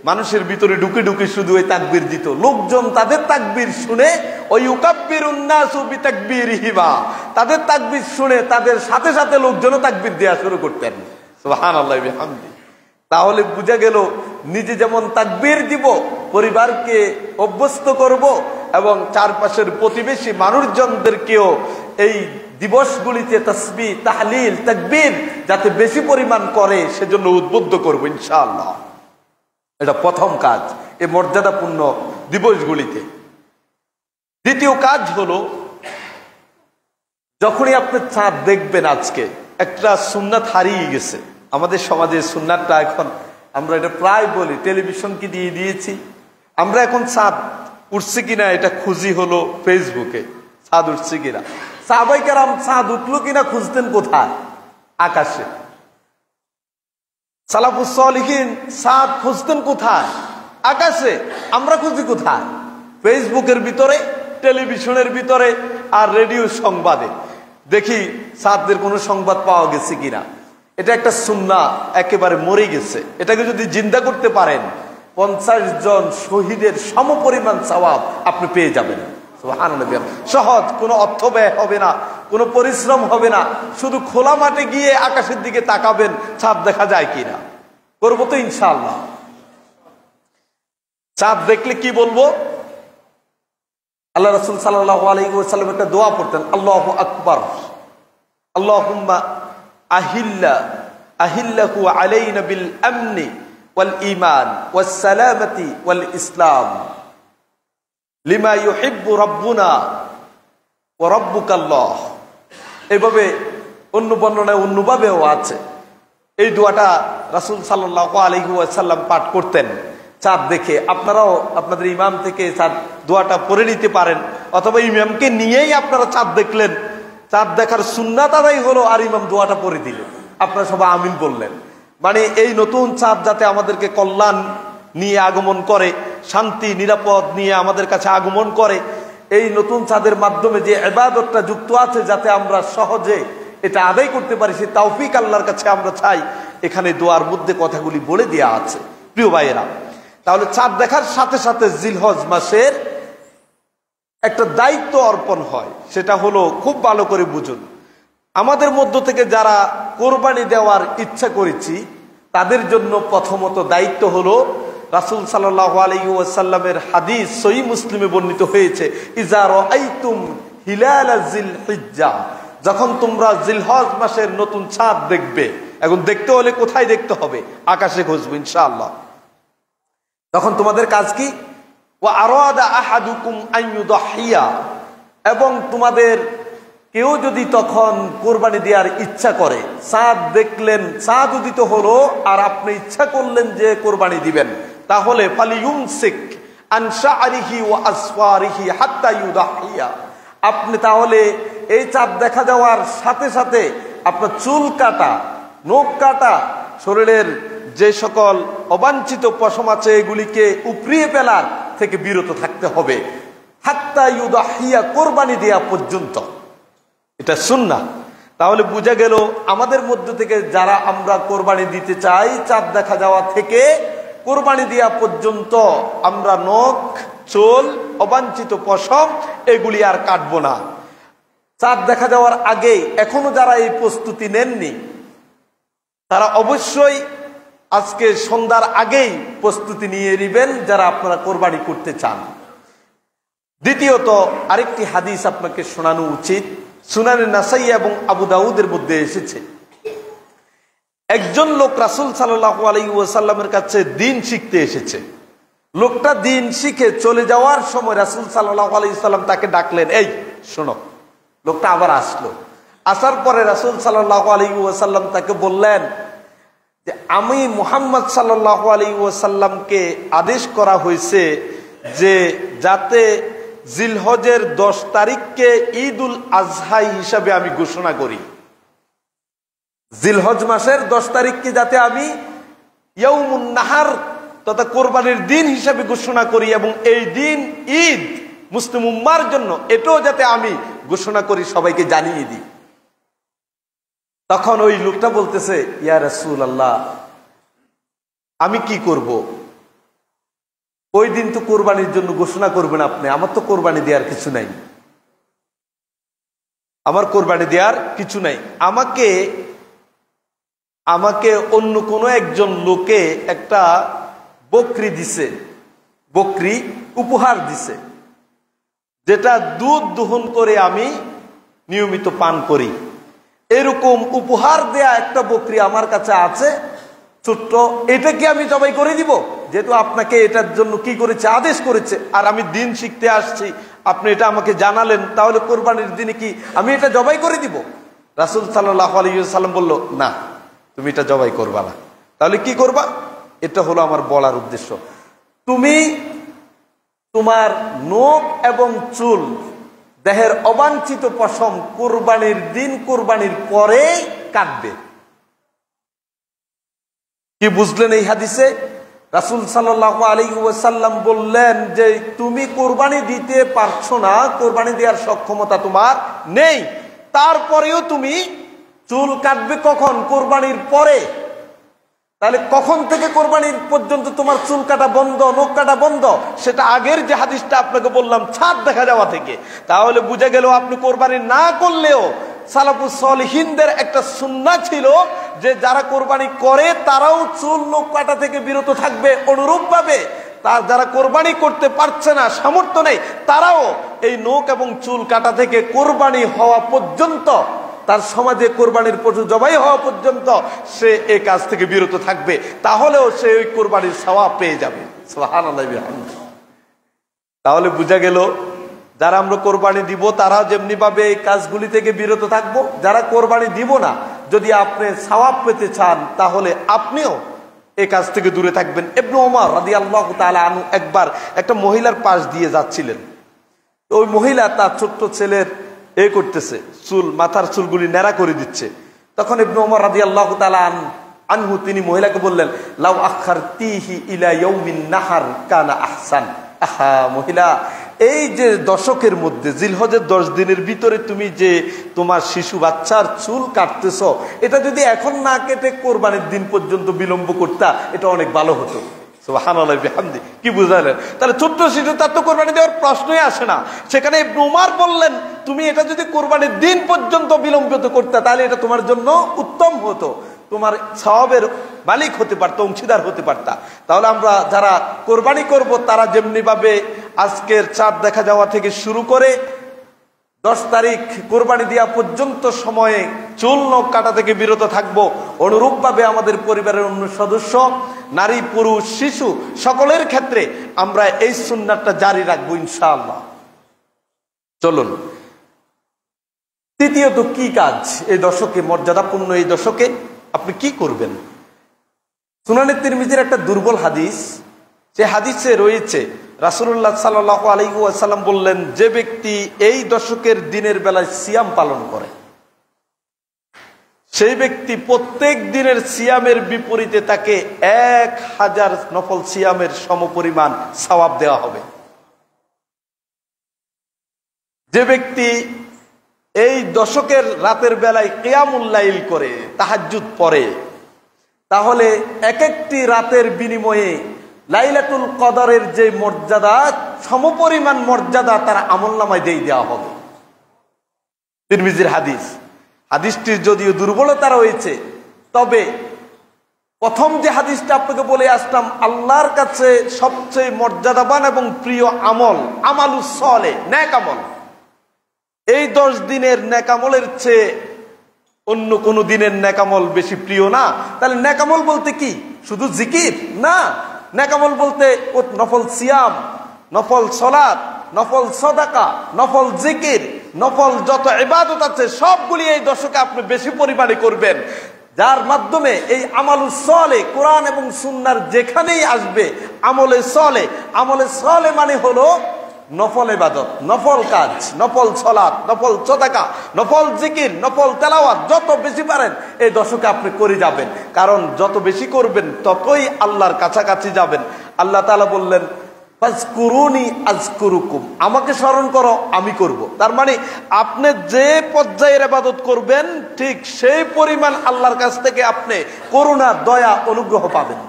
মানুষের ভিতরে ঢুকে ঢুকে শুধু ওই তাকবীর দিত। লোকজন তাদের তাকবীর শুনে ওই ইউকাব্বিরুন নাসু বিতাকবীরিহিমা, তাদের তাকবীর শুনে তাদের সাথে সাথে লোকজনও তাকবীর দেওয়া শুরু করতেন। সুবহানাল্লাহি ওয়া বিহামদি। তাহলে বোঝা গেল নিজে যেমন তাকবীর দিব, পরিবারকে অভ্যস্ত করব এবং চারপাশের প্রতিবেশী মানুষজনদেরকেও এই দিবসগুলিতে তাসবিহ, তাহলিল, তাকবীর যাতে বেশি পরিমাণ করে সেজন্য উদ্বুদ্ধ করব ইনশাআল্লাহ। এটা প্রথম কাজ এই মর্যাদাপূর্ণ দিবসগুলিতে। দ্বিতীয় কাজ হলো, যখনই আপনি চাঁদ দেখবেন, আজকে একটা সুন্নাত হারিয়ে গেছে আমাদের সমাজে। সুন্নাতটা এখন আমরা এটা প্রায় বলি, টেলিভিশনকে দিয়ে দিয়েছি আমরা। এখন চাঁদ উঠছে কিনা এটা খুঁজি হলো ফেসবুকে, চাঁদ উঠছে কিনা। সাহাবায়ে কেরাম চাঁদ উঠলো কিনা খুঁজতেন কোথায়? আকাশে। সালাফুস সালিহিন চাঁদ খুঁজতেন কোথায়? আকাশে। আমরা খুঁজি কোথায়? ফেসবুকের ভিতরে, টেলিভিশনের ভিতরে আর রেডিও সংবাদে। দেখি চাঁদের কোনো সংবাদ পাওয়া গেছে কিনা। এটা একটা সুন্নাহ একেবারে মরে গেছে। এটাকে যদি জিন্দা করতে পারেন 50 জন শহীদের সমপরিমাণ সওয়াব আপনি পেয়ে যাবেন। সুবহানাল্লাহ। সহজ, কোনো অর্থ ব্যয় হবে না, কোনো পরিশ্রম হবে না, শুধু খোলা মাঠে গিয়ে আকাশের দিকে তাকাবেন চাঁদ দেখা যায় কিনা। করবো তো ইনশাআল্লাহ। চাঁদ দেখলে কি বলবো? আল্লাহ রাসূল সাল্লাল্লাহু আলাইহি ওয়াসাল্লাম একটা দোয়া পড়তেন, আল্লাহু আকবার, আল্লাহুম্মা আহিল্লাহু আলাইনা বিল আমনি ওয়াল ঈমান ওয়াস সালামাতি ওয়াল ইসলাম লিমা ইউহিব্বু রাব্বুনা ওয়া রাব্বুকাল্লাহ। এইভাবে অন্য বর্ণনায় অন্যভাবেও আছে। এই দোয়াটা রাসূল সাল্লাল্লাহু আলাইহি ওয়াসাল্লাম পাঠ করতেন চাঁদ দেখে। আপনারাও আপনাদের ইমাম থেকে চাঁদ দোয়াটা পড়ে নিতে পারেন, অথবা ইমামকে নিয়েই আপনারা চাঁদ দেখলেন, চাঁদ দেখার সুন্নাত আদায় হলো আর ইমাম দোয়াটা পড়ে দিল, আপনারা সবাই আমিন বললেন। মানে এই নতুন চাঁদ যাতে আমাদেরকে কল্যাণ নিয়ে আগমন করে, শান্তি নিরাপদ নিয়ে আমাদের কাছে আগমন করে, এই নতুন চাঁদের মাধ্যমে যে ইবাদতটা যুক্ত আছে যাতে আমরা সহজে এটা আদায় করতে পারি, সেই তৌফিক আল্লাহর কাছে আমরা চাই। এখানে দোয়ার মধ্যে কথাগুলি বলে দেওয়া আছে। প্রিয় ভাইয়েরা, তাহলে চাঁদ দেখার সাথে সাথে জিলহজ মাসের একটা দায়িত্ব অর্পণ হয়, সেটা হলো খুব ভালো করে বুঝুন। আমাদের মধ্য থেকে যারা কোরবানি দেওয়ার ইচ্ছা করেছি তাদের জন্য প্রথমত দায়িত্ব হলো রাসূল সাল্লাল্লাহু আলাইহি ওয়াসাল্লামের হাদিস সহিহ মুসলিমে বর্ণিত হয়েছে, ইজা রাআইতুম হিলাল জিলহিজ্জা, যখন তোমরা জিলহজ মাসের নতুন চাঁদ দেখবে, এখন দেখতে হলে কোথায় দেখতে হবে? আকাশে খুঁজবে ইনশাআল্লাহ। তখন তোমাদের কাজ কি? ওয়া আরাদা আহাদুকুম আন ইউদাহিয়া, এবং তোমাদের কেউ যদি তখন কোরবানি দেওয়ার ইচ্ছা করে, চাঁদ দেখলেন, চাঁদ উদিত হলো আর আপনি ইচ্ছা করলেন যে কোরবানি দিবেন, তাহলে ফালিয়ুমসিক আন শা'রিহি ওয়া আসফারিহি হাত্তা ইউদাহিয়া, আপনি তাহলে এই চাঁদ দেখা যাওয়ার সাথে সাথে আপনার চুল কাটা, নখ কাটা, শরীরের যে সকল অবাঞ্ছিত পশম আছে এগুলিকে উপড়িয়ে ফেলার থেকে বিরত থাকতে হবে, হাত্তা ইউদাহিয়া, কোরবানি দেয়া পর্যন্ত। এটা সুন্নাহ। তাহলে বোঝা গেল আমাদের মধ্য থেকে যারা আমরা কোরবানি দিতে চাই, চাঁদ দেখা যাওয়া থেকে কোরবানি দেয়া পর্যন্ত আমরা নখ, চুল, অবাঞ্ছিত পশম এগুলি আর কাটবো না। চাঁদ দেখা যাওয়ার আগে এখনো যারা এই প্রস্তুতি নেননি তারা অবশ্যই আজকে সন্ধ্যার আগেই প্রস্তুতি নিয়ে নেবেন যারা আপনারা কোরবানি করতে চান। দ্বিতীয়ত আরেকটি হাদিস আপনাকে শোনানো উচিত, সুনানে নাসাই এবং আবু দাউদের মধ্যে এসেছে। একজন লোক রাসূল সাল্লাল্লাহু আলাইহি ওয়াসাল্লামের কাছে দ্বীন শিখতে এসেছে। লোকটা দ্বীন শিখে চলে যাওয়ার সময় রাসূল সাল্লাল্লাহু আলাইহি ওয়াসাল্লাম তাকে ডাকলেন, এই শোনো। লোকটা আবার আসলো। আসার পরে রাসূল সাল্লাল্লাহু আলাইহি ওয়াসাল্লাম তাকে বললেন যে আমি মুহাম্মদ সাল্লাল্লাহু আলাইহি ওয়াসাল্লামকে আদেশ করা হয়েছে যে যাতে জিলহজের 10 তারিখকে ঈদুল আজহা হিসাবে আমি ঘোষণা করি। জিলহজ মাসের 10 তারিখকে যাতে আমি ইয়াউমুন নাহার তথা কোরবানির দিন হিসাবে ঘোষণা করি, এবং এই দিন ঈদ মুসলিম উম্মার জন্য, এটাও যাতে আমি ঘোষণা করি, সবাইকে জানিয়ে দিই। তখন ওই লোকটা বলতেছে, ইয়া রাসূলুল্লাহ, আমি কি করব? ওই দিন তো কোরবানির জন্য ঘোষণা করবেন আপনি, আমার তো কোরবানি দেওয়ার কিছু নাই, আমার কোরবানি দেওয়ার কিছু নাই। আমাকে অন্য কোনো একজন লোকে একটা বকরি দিছে, বকরি উপহার দিছে, যেটা দুধ দহন করে আমি নিয়মিত পান করি। এরকম উপহার দেয়া একটা বকরি আমার কাছে আছে ছোট্ট, এটা কি আমি জবাই করে দিব? যেহেতু আপনাকে এটার জন্য কি করেছে, আদেশ করেছে, আর আমি দিন শিখতে আসছি, আপনি এটা আমাকে জানালেন, তাহলে কোরবানির দিনে কি আমি এটা জবাই করে দিব? রাসূল সাল্লাল্লাহু আলাইহি ওয়াসাল্লাম বলল, না, তুমি এটা জবাই করবা না। তাহলে কি করবা? এটা হলো আমার বলার উদ্দেশ্য। তুমি তোমার নখ এবং চুল, দেহের অবাঞ্ছিত পশম কোরবানির দিন, কোরবানির পরে কাটবে। কি বুঝলেন এই হাদিসে? রাসূল সাল্লাল্লাহু আলাইহি ওয়াসাল্লাম বললেন যে তুমি কোরবানি দিতে পারছো না, কোরবানি দেওয়ার সক্ষমতা তোমার নেই, তারপরেও তুমি চুল কাটবে কখন? কোরবানির পরে। তাহলে কখন থেকে কোরবানির পর্যন্ত তোমার চুল কাটা বন্ধ, নখ কাটা বন্ধ? সেটা আগের যে হাদিসটা আপনাকে বললাম, ছাদ দেখা যাওয়া থেকে। তাহলে বুঝে গেল আপনি কোরবানি না করলেও সালাফুস সালিহিনদের একটা সুন্নাহ ছিল যে যারা কোরবানি করে তারাও চুল নখ কাটা থেকে বিরত থাকবে। অনুরূপ ভাবে যারা কোরবানি করতে পারছে না, সামর্থ্য নেই, তারাও এই নখ এবং চুল কাটা থেকে কোরবানি হওয়া পর্যন্ত, তার সমাজে কোরবানির পশু জবাই হওয়া পর্যন্ত সে এই কাজ থেকে বিরত থাকবে। তাহলেও সে ওই কোরবানির সওয়াব পেয়ে যাবে। সুবহানাল্লাহ বিহামদিহি। তাহলে বোঝা গেল যারা আমরা কোরবানি দিব তারা যেমনি ভাবে এই কাজগুলি থেকে বিরত থাকবো, যারা কোরবানি দিব না, যদি আপনি সওয়াব পেতে চান তাহলে আপনিও এই কাজ থেকে দূরে থাকবেন। ইবনে ওমর রাদিয়াল্লাহু তাআলা আনহু একবার একটা মহিলার পাশ দিয়ে যাচ্ছিলেন। ওই মহিলা তার ছোট্ট ছেলের করতেছে, চুল, মাথার চুলগুলি ন্যাড়া করে দিচ্ছে। তখন ইবনে ওমর রাদিয়াল্লাহু তাআলা আনহু তিনি মহিলাকে বললেন, লাউ আখারতিহি ইলা ইয়াউমিন নাহার কানা আহসান। আহা মহিলা, এই যে দশকের মধ্যে জিলহজের 10 দিনের ভিতরে তুমি যে তোমার শিশু বাচ্চার চুল কাটতেছ, এটা যদি এখন না কেটে কোরবানির দিন পর্যন্ত বিলম্ব করতা, এটা অনেক ভালো হতো। সুবহানাল্লাহ বিহামদিহি। কি বুঝালেন? তাহলে ছোট্ট শিশু, তার তো কোরবানি দেওয়ার প্রশ্নই আসে না। সেখানে ইবনে ওমর বললেন, তুমি এটা যদি কোরবানির দিন পর্যন্ত বিলম্বিত করতে, তাহলে এটা তোমার জন্য উত্তম হতো, তোমার সওয়াবের মালিক হতে পারতো, অংশীদার হতে পারতা। তাহলে আমরা যারা কোরবানি করব তারা যেমনি ভাবে আজকের চাঁদ দেখা যাওয়া থেকে শুরু করে 10 তারিখ কোরবানি দেওয়া পর্যন্ত সময়ে চুল নখ কাটা থেকে বিরত থাকব, অনুরূপ ভাবে আমাদের পরিবারের অন্য সদস্য, নারী, পুরুষ, শিশু সকলের ক্ষেত্রে আমরা এই সুন্নাতটা জারি রাখবো ইনশাআল্লাহ। চলুন, তৃতীয়ত কি কাজ এই দশকে, মর্যাদাপূর্ণ এই দশকে আপনি কি করবেন? সুনানে তিরমিজির একটা দুর্বল হাদিস, যে হাদিসে রয়েছে রাসূলুল্লাহ সাল্লাল্লাহু আলাইহি ওয়াসাল্লাম বললেন, যে ব্যক্তি এই দশকের দিনের বেলায় সিয়াম পালন করে, সেই ব্যক্তি প্রত্যেক দিনের সিয়ামের বিপরীতে তাকে 1000 নফল সিয়ামের সমপরিমাণ সওয়াব দেওয়া হবে। যে ব্যক্তি এই দশকের রাতের বেলায় কিয়ামুল লাইল করে, তাহাজ্জুদ পড়ে, তাহলে এক একটি রাতের বিনিময়ে লাইলাতুল কদরের যে মর্যাদা, সমপরিমাণ মর্যাদা তার আমলনামায় দিয়ে দেওয়া হবে। তিরমিজির হাদিস। হাদিসটির যদিও দুর্বলতা রয়েছে, তবে প্রথম যে হাদিসটা আপনাকে বলে আসলাম, আল্লাহর কাছে সবচেয়ে মর্যাদাবান এবং প্রিয় আমল আমালুস সালেহ, নেক আমল। এই 10 দিনের নেক আমলের চেয়ে অন্য কোন দিনের নেক আমল বেশি প্রিয় না। তাহলে নেক আমল বলতে কি? শুধু জিকির না। নেক আমল বলতে নফল সিয়াম, নফল সালাত, নফল সাদাকা, নফল জিকির, নফল যত ইবাদত আছে সবগুলি এই দশকে আপনি বেশি পরিমাণে করবেন, যার মাধ্যমে এই আমালুস সালেহ, কোরআন এবং সুন্নাহর যেখানেই আসবে আমলে সালেহ। আমলে সালেহ মানে হলো নফল ইবাদত, নফল কাজ, নফল সালাত, নফল সাদাকা, নফল জিকির, নফল তেলাওয়াত যত বেশি পারেন এই দশকে আপনি করে যাবেন। কারণ যত বেশি করবেন ততই আল্লাহর কাছাকাছি যাবেন। আল্লাহ তাআলা বললেন, ফাজকুরুনি আযকুরুকুম, আমাকে স্মরণ করো আমি করব। তার মানে আপনি যে পর্যায়ের ইবাদত করবেন ঠিক সেই পরিমাণ আল্লাহর কাছ থেকে আপনি করুণা, দয়া, অনুগ্রহ পাবেন।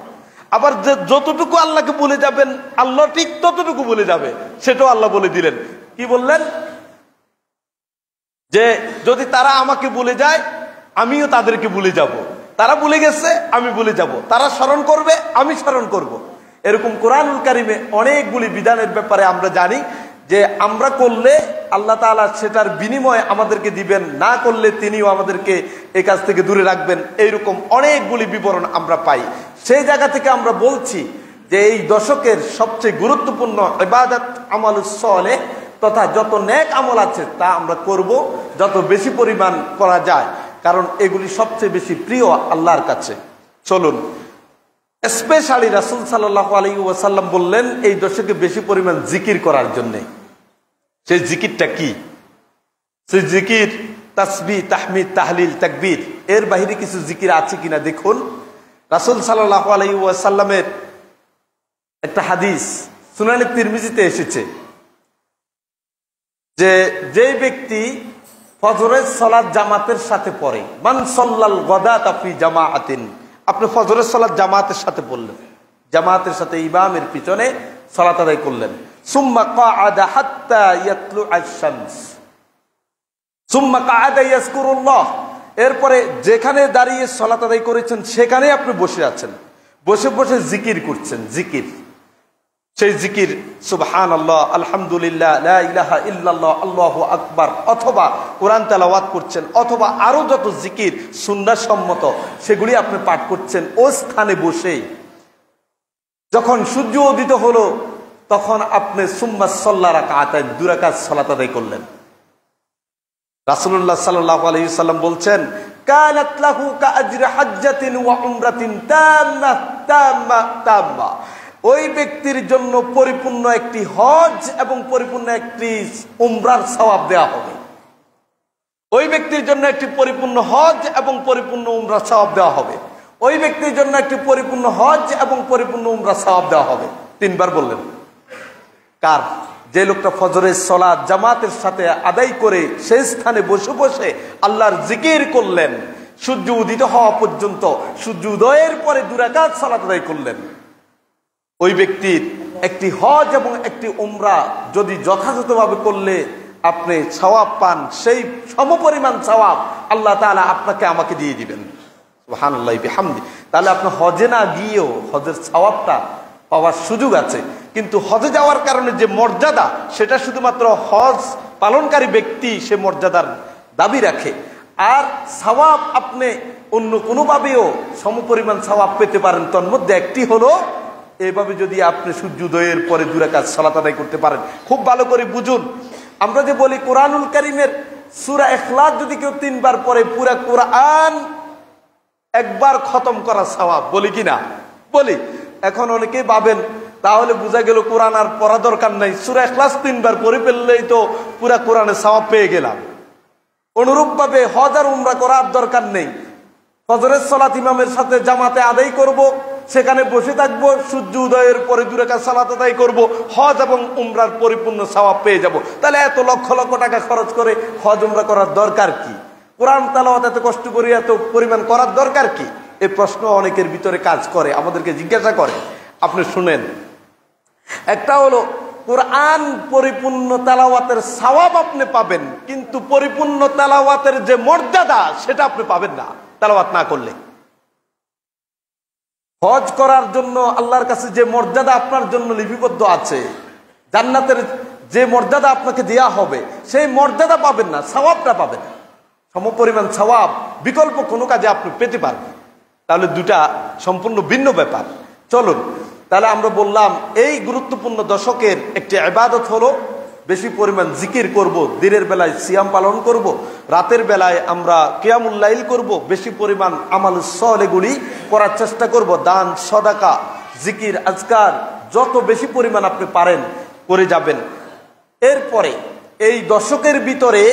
আবার যে যতটুকু আল্লাহকে বলে যাবেন আল্লাহ ঠিক ততটুকু বলে যাবে, সেটাও আল্লাহ বলে দিলেন। কি বললেন? যে যদি তারা আমাকে বলে যায় আমিও তাদেরকে ভুলে যাব, তারা ভুলে গেছে আমি ভুলে যাব, তারা স্মরণ করবে আমি স্মরণ করব। এরকম কোরআনুল কারিমে অনেকগুলি বিধানের ব্যাপারে আমরা জানি যে আমরা করলে আল্লাহ তাআলা সেটার বিনিময়ে আমাদেরকে দিবেন, না করলে তিনিও আমাদেরকে এই কাজ থেকে দূরে রাখবেন। এইরকম অনেকগুলি বিবরণ আমরা পাই। সেই জায়গা থেকে আমরা বলছি যে এই দশকের সবচেয়ে গুরুত্বপূর্ণ ইবাদত আমালুস সালেহ তথা যত নেক আমল আছে তা আমরা করব যত বেশি পরিমাণ করা যায়, কারণ এগুলি সবচেয়ে বেশি প্রিয় আল্লাহর কাছে। চলুন, স্পেশালি রাসূল সাল্লাল্লাহু আলাইহি ওয়াসাল্লাম বললেন এই দশকে বেশি পরিমাণ জিকির করার জন্য। সেই জিকিরটা কি? সেই জিকির তাসবিহ, তাহমিদ, তাহলিল, তাকবীর, এর বাইরে কিছু জিকির আছে কিনা দেখুন। রাসূল সাল্লাল্লাহু আলাইহি ওয়াসাল্লামের একটা হাদিস সুনানে তিরমিজিতে এসেছে যে যেই ব্যক্তি ফজরের সালাত জামাতের সাথে পড়ে, মান সাল্লাল গাদাতা ফি জামাআতিন আপনি ফজরের সালাত জামাতের সাথে পড়লেন, জামাতের সাথে ইমামের পিছনে সালাত আদায় করলেন। সুম্মা কাআদা হাত্তা ইয়াতলুআশ শামস, সুম্মা কাআদা ইয়াযকুরুল্লাহ, এরপরে যেখানে দাঁড়িয়ে সালাত আদায় করেছেন সেখানে আপনি বসে আছেন, বসে বসে জিকির করছেন। জিকির, সেই জিকির সুবহানাল্লাহ, আলহামদুলিল্লাহ, লা ইলাহা ইল্লাল্লাহ, আল্লাহু আকবার, অথবা কোরআন তেলাওয়াত করছেন, অথবা আরো যত জিকির সুন্নাহ সম্মত সেগুলি আপনি পাঠ করছেন ওই স্থানে বসে। যখন সূর্য উদিত হলো তখন আপনি সুম্মা সাল্লা রাকাতাইন, 2 রাকাত সালাত আদায় করলেন। রাসূলুল্লাহ সাল্লাল্লাহু আলাইহি ওয়াসাল্লাম বলছেন, কানাত লাহু কাআজরি হাজ্জাতিন ওয়া উমরাতিন তাম্মা তাম্মা তাম্মা, ওই ব্যক্তির জন্য পরিপূর্ণ একটি হজ এবং পরিপূর্ণ একটি উমরার সওয়াব দেওয়া হবে। ওই ব্যক্তির জন্য একটি পরিপূর্ণ হজ এবং পরিপূর্ণ উমরার সওয়াব দেওয়া হবে। ওই ব্যক্তির জন্য একটি পরিপূর্ণ হজ এবং পরিপূর্ণ উমরার সওয়াব দেওয়া হবে। 3 বার বললেন। কার? যে লোকটা ফজরের সালাত জামাতের সাথে আদায় করে সেই স্থানে বসে বসে আল্লাহর জিকির করলেন সূর্য উদিত হওয়া পর্যন্ত, সূর্য উদয়ের পরে 2 রাকাত সালাত আদায় করলেন। ওই ব্যক্তির একটি হজ এবং একটি উমরা যদি যথাযথভাবে করলে আপনি সওয়াব পান, সেই সমপরিমাণ সওয়াব আল্লাহ তাআলা আপনাকে আমাকে দিয়ে দিবেন। সুবহানাল্লাহি বিহামদি। তাহলে আপনি হজে না গিয়েও হজের সওয়াবটা পাওয়ার সুযোগ আছে। কিন্তু হজে যাওয়ার কারণে যে মর্যাদা, সেটা শুধুমাত্র হজ পালনকারী ব্যক্তি সে মর্যাদার দাবি রাখে। আর সওয়াব আপনি অন্য কোনোভাবেও সমপরিমাণ সওয়াব পেতে পারেন। তোর মধ্যে একটি হলো এইভাবে যদি আপনি সূর্যোদয়ের পরে 2 রাকাত সালাত আদায় করতে পারেন। খুব ভালো করে বুঝুন, আমরা যে বলি কোরআনুল কারীমের সূরা ইখলাস যদি কেউ 3 বার পড়ে পুরা কোরআন একবার খতম করা সওয়াব, বলি কিনা? বলি। এখন অনেকেই ভাবেন তাহলে বোঝা গেল কোরআন আর পড়া দরকার নাই, সূরা ইখলাস 3 বার পড়ে ফেললেই তো পুরা কোরআনের সওয়াব পেয়ে গেলাম। অনুরূপভাবে হজ আর উমরা করার দরকার নেই। ফজরের সালাত ইমামের সাথে জামাতে আদায় করব, সেখানে বসে থাকবো, সূর্য উদয়ের পরে 2 রাকাত সালাত আদায় করব, হজ এবং উমরার পরিপূর্ণ সওয়াব পেয়ে যাব। তাহলে এত লক্ষ লক্ষ টাকা খরচ করে হজ উমরা করার দরকার কি? কোরআন তেলাওয়াত এত কষ্ট করে এত পরিমাণ করার দরকার কি? এই প্রশ্ন অনেকের ভিতরে কাজ করে, আমাদেরকে জিজ্ঞাসা করে। আপনি শুনেন, একটা হলো কোরআন পরিপূর্ণ তেলাওয়াতের সওয়াব আপনি পাবেন, কিন্তু পরিপূর্ণ তেলাওয়াতের যে মর্যাদা সেটা আপনি পাবেন না তেলাওয়াত না করলে। হজ করার জন্য আল্লাহর কাছে যে মর্যাদা আপনার জন্য লিপিবদ্ধ আছে, জান্নাতের যে মর্যাদা আপনাকে দেয়া হবে, সেই মর্যাদা পাবেন না, সওয়াবটা পাবেন। সমপরিমাণ সওয়াব বিকল্প কোনো কাজে আপনি পেতে পারবেন। তাহলে 2টা সম্পূর্ণ ভিন্ন ব্যাপার। চলুন তাহলে আমরা বললাম এই গুরুত্বপূর্ণ দশকের একটি ইবাদত হলো বেশি পরিমাণ জিকির করব, দিনের বেলায় সিয়াম পালন করব, রাতের বেলায় আমরা কিয়ামুল লাইল করব, বেশি পরিমাণ আমালুস সালেহগুলি করার চেষ্টা করব, দান সদাকা জিকির আজকার যত বেশি পরিমাণ আপনি পারেন করে যাবেন। এরপরে এই দশকের ভিতরে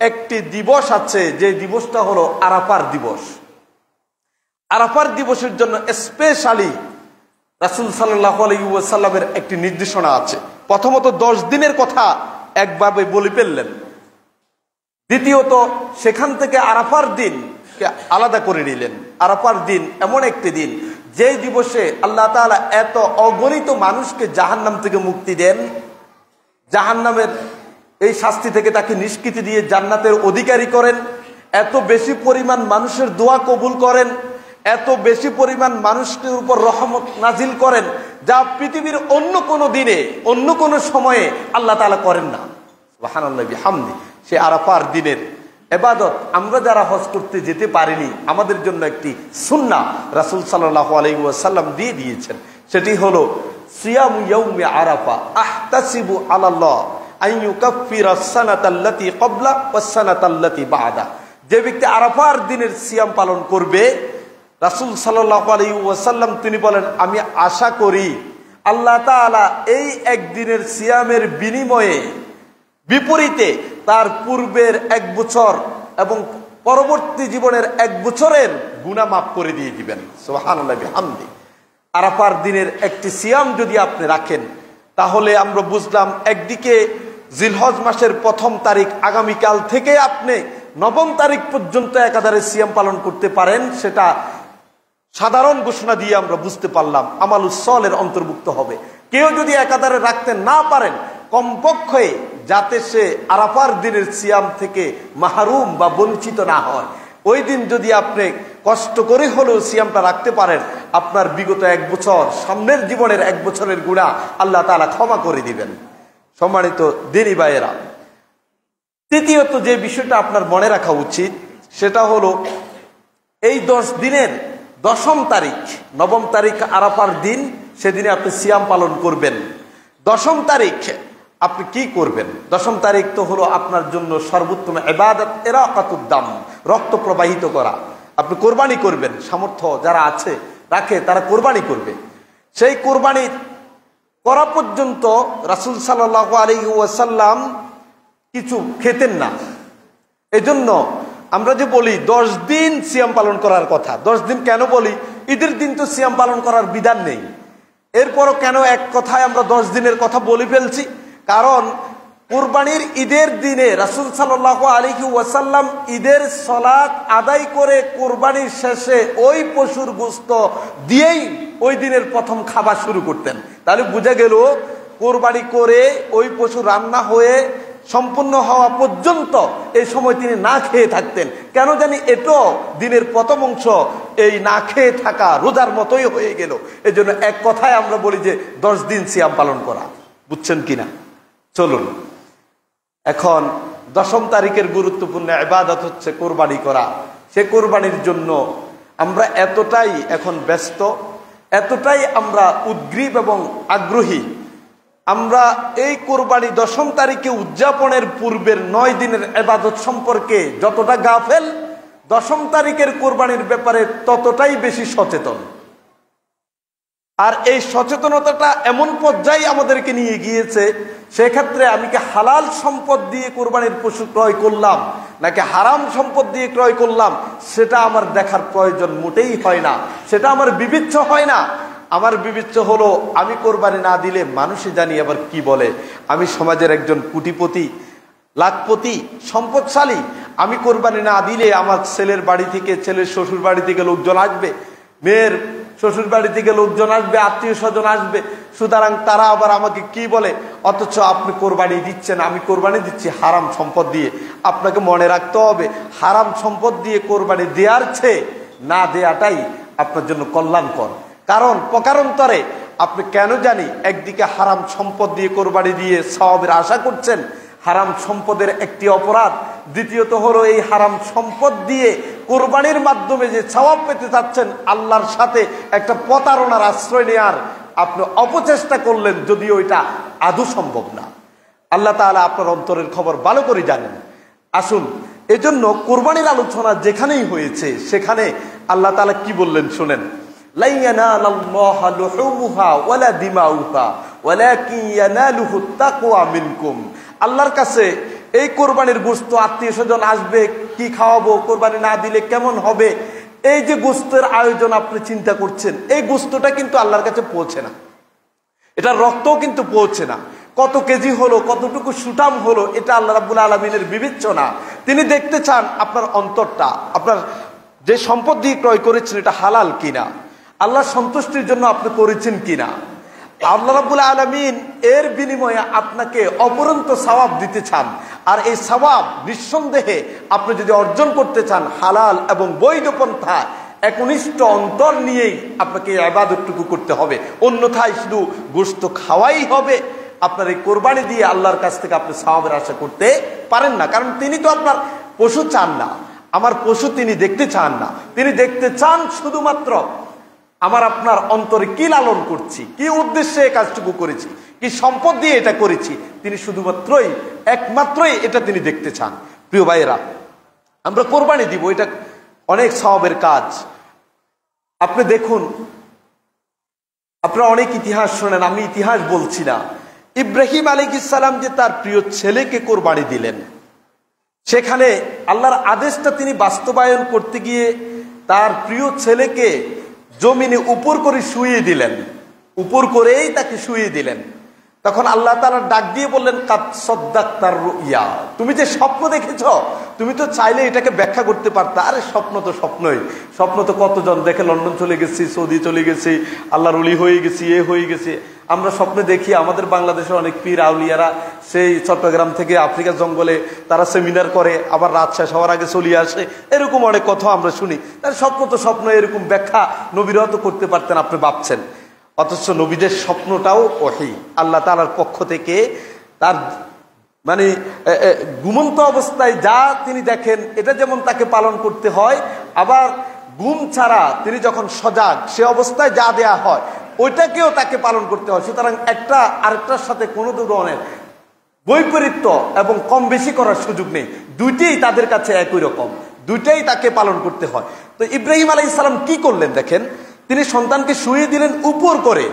একটি দিবস আছে, যে দিবসটা হলো আরাফার দিবস। আরাফার দিবসের জন্য স্পেশালি রাসূল সাল্লাল্লাহু আলাইহি ওয়াসাল্লামের একটি নির্দেশনা আছে। প্রথমত 10 দিনের কথা একভাবে বলে ফেললেন, দ্বিতীয়ত সেখান থেকে আরাফার দিনকে আলাদা করে নিলেন। আরাফার দিন এমন একটি দিন যে দিবসে আল্লাহ তাআলা এত অগণিত মানুষকে জাহান্নাম থেকে মুক্তি দেন, জাহান্নামের এই শাস্তি থেকে তাকে নিষ্কৃতি দিয়ে জান্নাতের অধিকারী করেন, এত বেশি পরিমাণ মানুষের দোয়া কবুল করেন, এত বেশি পরিমাণ মানুষের উপর রহমত নাজিল করেন, যা পৃথিবীর অন্য কোনো দিনে অন্য কোনো সময়ে আল্লাহ তাআলা করেন না। সুবহানাল্লাহি বিহামদি। সে আরাফার দিনের ইবাদত আমরা যারা হজ করতে যেতে পারিনি, আমাদের জন্য একটি সুন্নাহ রাসূল সাল্লাল্লাহু আলাইহি ওয়াসাল্লাম দিয়ে দিয়েছেন। সেটি হলো সিয়ামু ইয়াউমি আরাফা আহতাসিবু আলাল্লাহ আন ইউকাফিরা সানাতাল্লাতী ক্বাবলা ওয়াস সানাতাল্লাতী বা'দা। যে ব্যক্তি আরাফার দিনের সিয়াম পালন করবে, রাসূল সাল্লাল্লাহু আলাইহি ওয়াসাল্লাম তিনি বলেন, আমি আশা করি আল্লাহ তাআলা এই একদিনের সিয়ামের বিনিময়ে বিপরীতে তার পূর্বের 1 বছর এবং পরবর্তী জীবনের 1 বছরের গুনাহ মাফ করে দিয়ে দিবেন। সুবহানাল্লাহি বিহামদি। আরাফার দিনের একটি সিয়াম যদি আপনি রাখেন, তাহলে আমরা বুঝলাম একদিকে জিলহজ মাসের 1ম তারিখ আগামীকাল থেকে আপনি 9ম তারিখ পর্যন্ত একাধারে সিয়াম পালন করতে পারেন, সেটা সাধারণ ঘোষণা দিয়ে আমরা বুঝতে পারলাম আমালুস সলের অন্তর্ভুক্ত হবে। কেউ যদি একাধারে রাখতে না পারেন, কমপক্ষে যাতে সে আরাফার দিনের সিয়াম থেকে মাহরুম বা বঞ্চিত না হয়, ওই দিন যদি আপনি কষ্ট করে হলেও সিয়ামটা রাখতে পারেন, আপনার বিগত 1 বছর, সামনের জীবনের 1 বছরের গুনাহ আল্লাহ তাআলা ক্ষমা করে দিবেন। সম্মানিত দিনী ভাইয়েরা, তৃতীয়ত যে বিষয়টা আপনার মনে রাখা উচিত সেটা হলো এই 10 দিনের 10ম তারিখ, 9ম তারিখ আরাফার দিন, সেদিনে আপনি সিয়াম পালন করবেন। 10ম তারিখ আপনি কি করবেন? 10ম তারিখ তো হলো আপনার জন্য সর্বোত্তম ইবাদত, ইরাকাতুদ দাম, রক্ত প্রবাহিত করা। আপনি কোরবানি করবেন, সামর্থ্য যারা আছে রাখে তারা কোরবানি করবে। সেই কোরবানি করা পর্যন্ত রাসূল সাল্লাল্লাহু আলাইহি ওয়াসাল্লাম কিছু খেতেন না। এজন্য আমরা যে বলি 10 দিন সিয়াম পালন করার কথা, 10 দিন কেন বলি? ঈদের দিন তো সিয়াম পালন করার বিধান নেই। এরপরও কেন এক কথায় আমরা 10 দিনের কথা বলে ফেলছি? কারণ কুরবানির ঈদের দিনে রাসূল সাল্লাল্লাহু আলাইহি ওয়াসাল্লাম ঈদের সালাত আদায় করে কুরবানির শেষে ওই পশুর গোশত দিয়েই ওই দিনের প্রথম খাবার শুরু করতেন। তাহলে বোঝা গেল কুরবানি করে ওই পশু রান্না হয়ে সম্পূর্ণ হওয়া পর্যন্ত এই সময় তিনি না খেয়ে থাকতেন। কেন জানি এটো দিনের প্রথম অংশ এই না খেয়ে থাকা রোজার মতোই হয়ে গেল। এজন্য এক কথায় আমরা বলি যে 10 দিন সিয়াম পালন করা। বুঝছেন কিনা? চলুন এখন 10ম তারিখের গুরুত্বপূর্ণ ইবাদত হচ্ছে কোরবানি করা। সে কোরবানির জন্য আমরা এতটাই এখন ব্যস্ত, এতটাই আমরা উদ্গ্রীব এবং আগ্রহী, আমরা এই কোরবানি 10ম তারিখে উদযাপনের পূর্বের 9 দিনের ইবাদত সম্পর্কে যতটা গাফেল, 10ম তারিখের কোরবানির ব্যাপারে ততটাই বেশি সচেতন। আর এই সচেতনতাটা এমন পর্যায়ে আমাদেরকে নিয়ে গিয়েছে, সেক্ষেত্রে আমি কি হালাল সম্পদ দিয়ে কোরবানির পশু ক্রয় করলাম নাকি হারাম সম্পদ দিয়ে ক্রয় করলাম, সেটা আমার দেখার প্রয়োজন মোটেই হয় না, সেটা আমার বিবেচ্য হয় না। আমার বিবেচ্য হলো আমি কোরবানি না দিলে মানুষই জানি আবার কি বলে, আমি সমাজের একজন কোটিপতি, লাখপতি, সম্পদশালী, আমি কোরবানি না দিলে আমার ছেলের বাড়ি থেকে, ছেলের শ্বশুর বাড়ি থেকে লোকজন আসবে, মেয়ের শ্বশুর বাড়ি থেকে লোকজন আসবে, আত্মীয় স্বজন আসবে, সুতরাং তারা আবার আমাকে কি বলে। অথচ আপনি কোরবানি দিচ্ছেন, আমি কোরবানি দিচ্ছি হারাম সম্পদ দিয়ে। আপনাকে মনে রাখতে হবে, হারাম সম্পদ দিয়ে কোরবানি দেওয়ার চেয়ে না দেয়াটাই আপনার জন্য কল্যাণকর। কারণ প্রকারান্তরে আপনি কেন জানি একদিকে হারাম সম্পদ দিয়ে কোরবানি দিয়ে সওয়াবের আশা করছেন, হারাম সম্পদের একটি অপরাধ। দ্বিতীয়ত হলো এই হারাম সম্পদ দিয়ে কোরবানির মাধ্যমে যে সওয়াব পেতে চাচ্ছেন, আল্লাহর সাথে একটা প্রতারণার আশ্রয় নেওয়ার আপনি অপচেষ্টা করলেন, যদিও এটা আদৌ সম্ভব না। আল্লাহ তাআলা আপনার অন্তরের খবর ভালো করে জানেন। আসুন, এজন্য কোরবানির আলোচনা যেখানেই হয়েছে সেখানে আল্লাহ তাআলা কি বললেন শুনেন। লা ইয়ানালাল্লাহু লুহুমুহা ওয়ালা দিমাউহা ওয়ালাকিন ইয়ানালুহুত তাকওয়া মিনকুম। আল্লাহর কাছে এই কোরবানির গোশত, আত্মীয় স্বজন আসবে, কি খাওয়াবো, কোরবানি না দিলে কেমন হবে, এই যে গোশতের আয়োজন আপনি চিন্তা করছেন, এই গোশতটা কিন্তু আল্লাহর কাছে পৌঁছে না, এটা রক্তও কিন্তু পৌঁছে না। কত কেজি হলো, কতটুকু সুটাম হলো, এটা আল্লাহ রাব্বুল আলামিনের বিবেচনা। তিনি দেখতে চান আপনার অন্তরটা, আপনার যে সম্পদ দিয়ে ক্রয় করেছেন এটা হালাল কিনা, আল্লাহর সন্তুষ্টির জন্য আপনি করেছেন কিনা। আল্লাহ রাব্বুল আলামিন এর বিনিময়ে আপনাকে অপরন্ত সওয়াব দিতে চান। আর এই সওয়াব নিঃসন্দেহে আপনি যদি অর্জন করতে চান হালাল এবং বৈধ পন্থা, একনিষ্ঠ অন্তর নিয়েই আপনাকে এই ইবাদতটুকু করতে হবে। অন্যথায় শুধু গোশত খাওয়াই হবে, আপনার এই কোরবানি দিয়ে আল্লাহর কাছ থেকে আপনি সওয়াবের আশা করতে পারেন না। কারণ তিনি তো আপনার পশু চান না, আমার পশু তিনি দেখতে চান না। তিনি দেখতে চান শুধুমাত্র আমার আপনার অন্তরে কি লালন করছি, কি উদ্দেশ্যে এই কাজটুকু করেছি, কি সম্পদ দিয়ে এটা করেছি, তিনি শুধুমাত্রই একমাত্রই এটা তিনি দেখতে চান। প্রিয় ভাইয়েরা, আমরা কোরবানি দিব, এটা অনেক সওয়াবের কাজ। আপনি দেখুন, আপনারা অনেক ইতিহাস শোনেন, আমি ইতিহাস বলছি না। ইব্রাহিম আলাইহিস সালাম যে তার প্রিয় ছেলেকে কোরবানি দিলেন, সেখানে আল্লাহর আদেশটা তিনি বাস্তবায়ন করতে গিয়ে তার প্রিয় ছেলেকে জমিনে উপর করে শুইয়ে দিলেন, উপর করেই তাকে শুইয়ে দিলেন। তখন আল্লাহ তাআলা ডাক দিয়ে বললেন, কাদ সাদ্দাকতার রুইয়া, তুমি যে স্বপ্ন দেখেছো, তুমি তো চাইলে এটাকে ব্যাখ্যা করতে পারতা। আরে স্বপ্ন তো স্বপ্নই, স্বপ্ন তো কতজন দেখে, লন্ডন চলে গেছি, সৌদি চলে গেছি, আল্লাহর ওলি হয়ে গেছি, এ হয়ে গেছি। আমরা স্বপ্নে দেখি আমাদের বাংলাদেশের অনেক পীর আউলিয়ারা সেই চট্টগ্রাম থেকে আফ্রিকার জঙ্গলে তারা সেমিনার করে, আবার রাত শেষ হওয়ার আগে চলে আসে, এরকম অনেক কথা আমরা শুনি। তার স্বপ্ন তো স্বপ্ন, এরকম ব্যাখ্যা নবীরাও তো করতে পারতেন, আপনি ভাবছেন। অথচ নবীদের স্বপ্নটাও ওহী, আল্লাহ তাআলার পক্ষ থেকে। তার মানে ঘুমন্ত অবস্থায় যা তিনি দেখেন এটা যেমন তাকে পালন করতে হয়, আবার ঘুম ছাড়া তিনি যখন সজাগ সে অবস্থায় যা দেয়া হয় ওইটাকেও তাকে পালন করতে হয়। সুতরাং একটা আরেকটার সাথে কোনো ধরনের বৈপরীত্য এবং কম বেশি করার সুযোগ নেই, দুইটাই তাদের কাছে একই রকম, দুইটাই তাকে পালন করতে হয়। তো ইব্রাহিম আলাইহিস সালাম কি করলেন দেখেন, তিনি সন্তানকে শুইয়ে দিলেন উপর করে।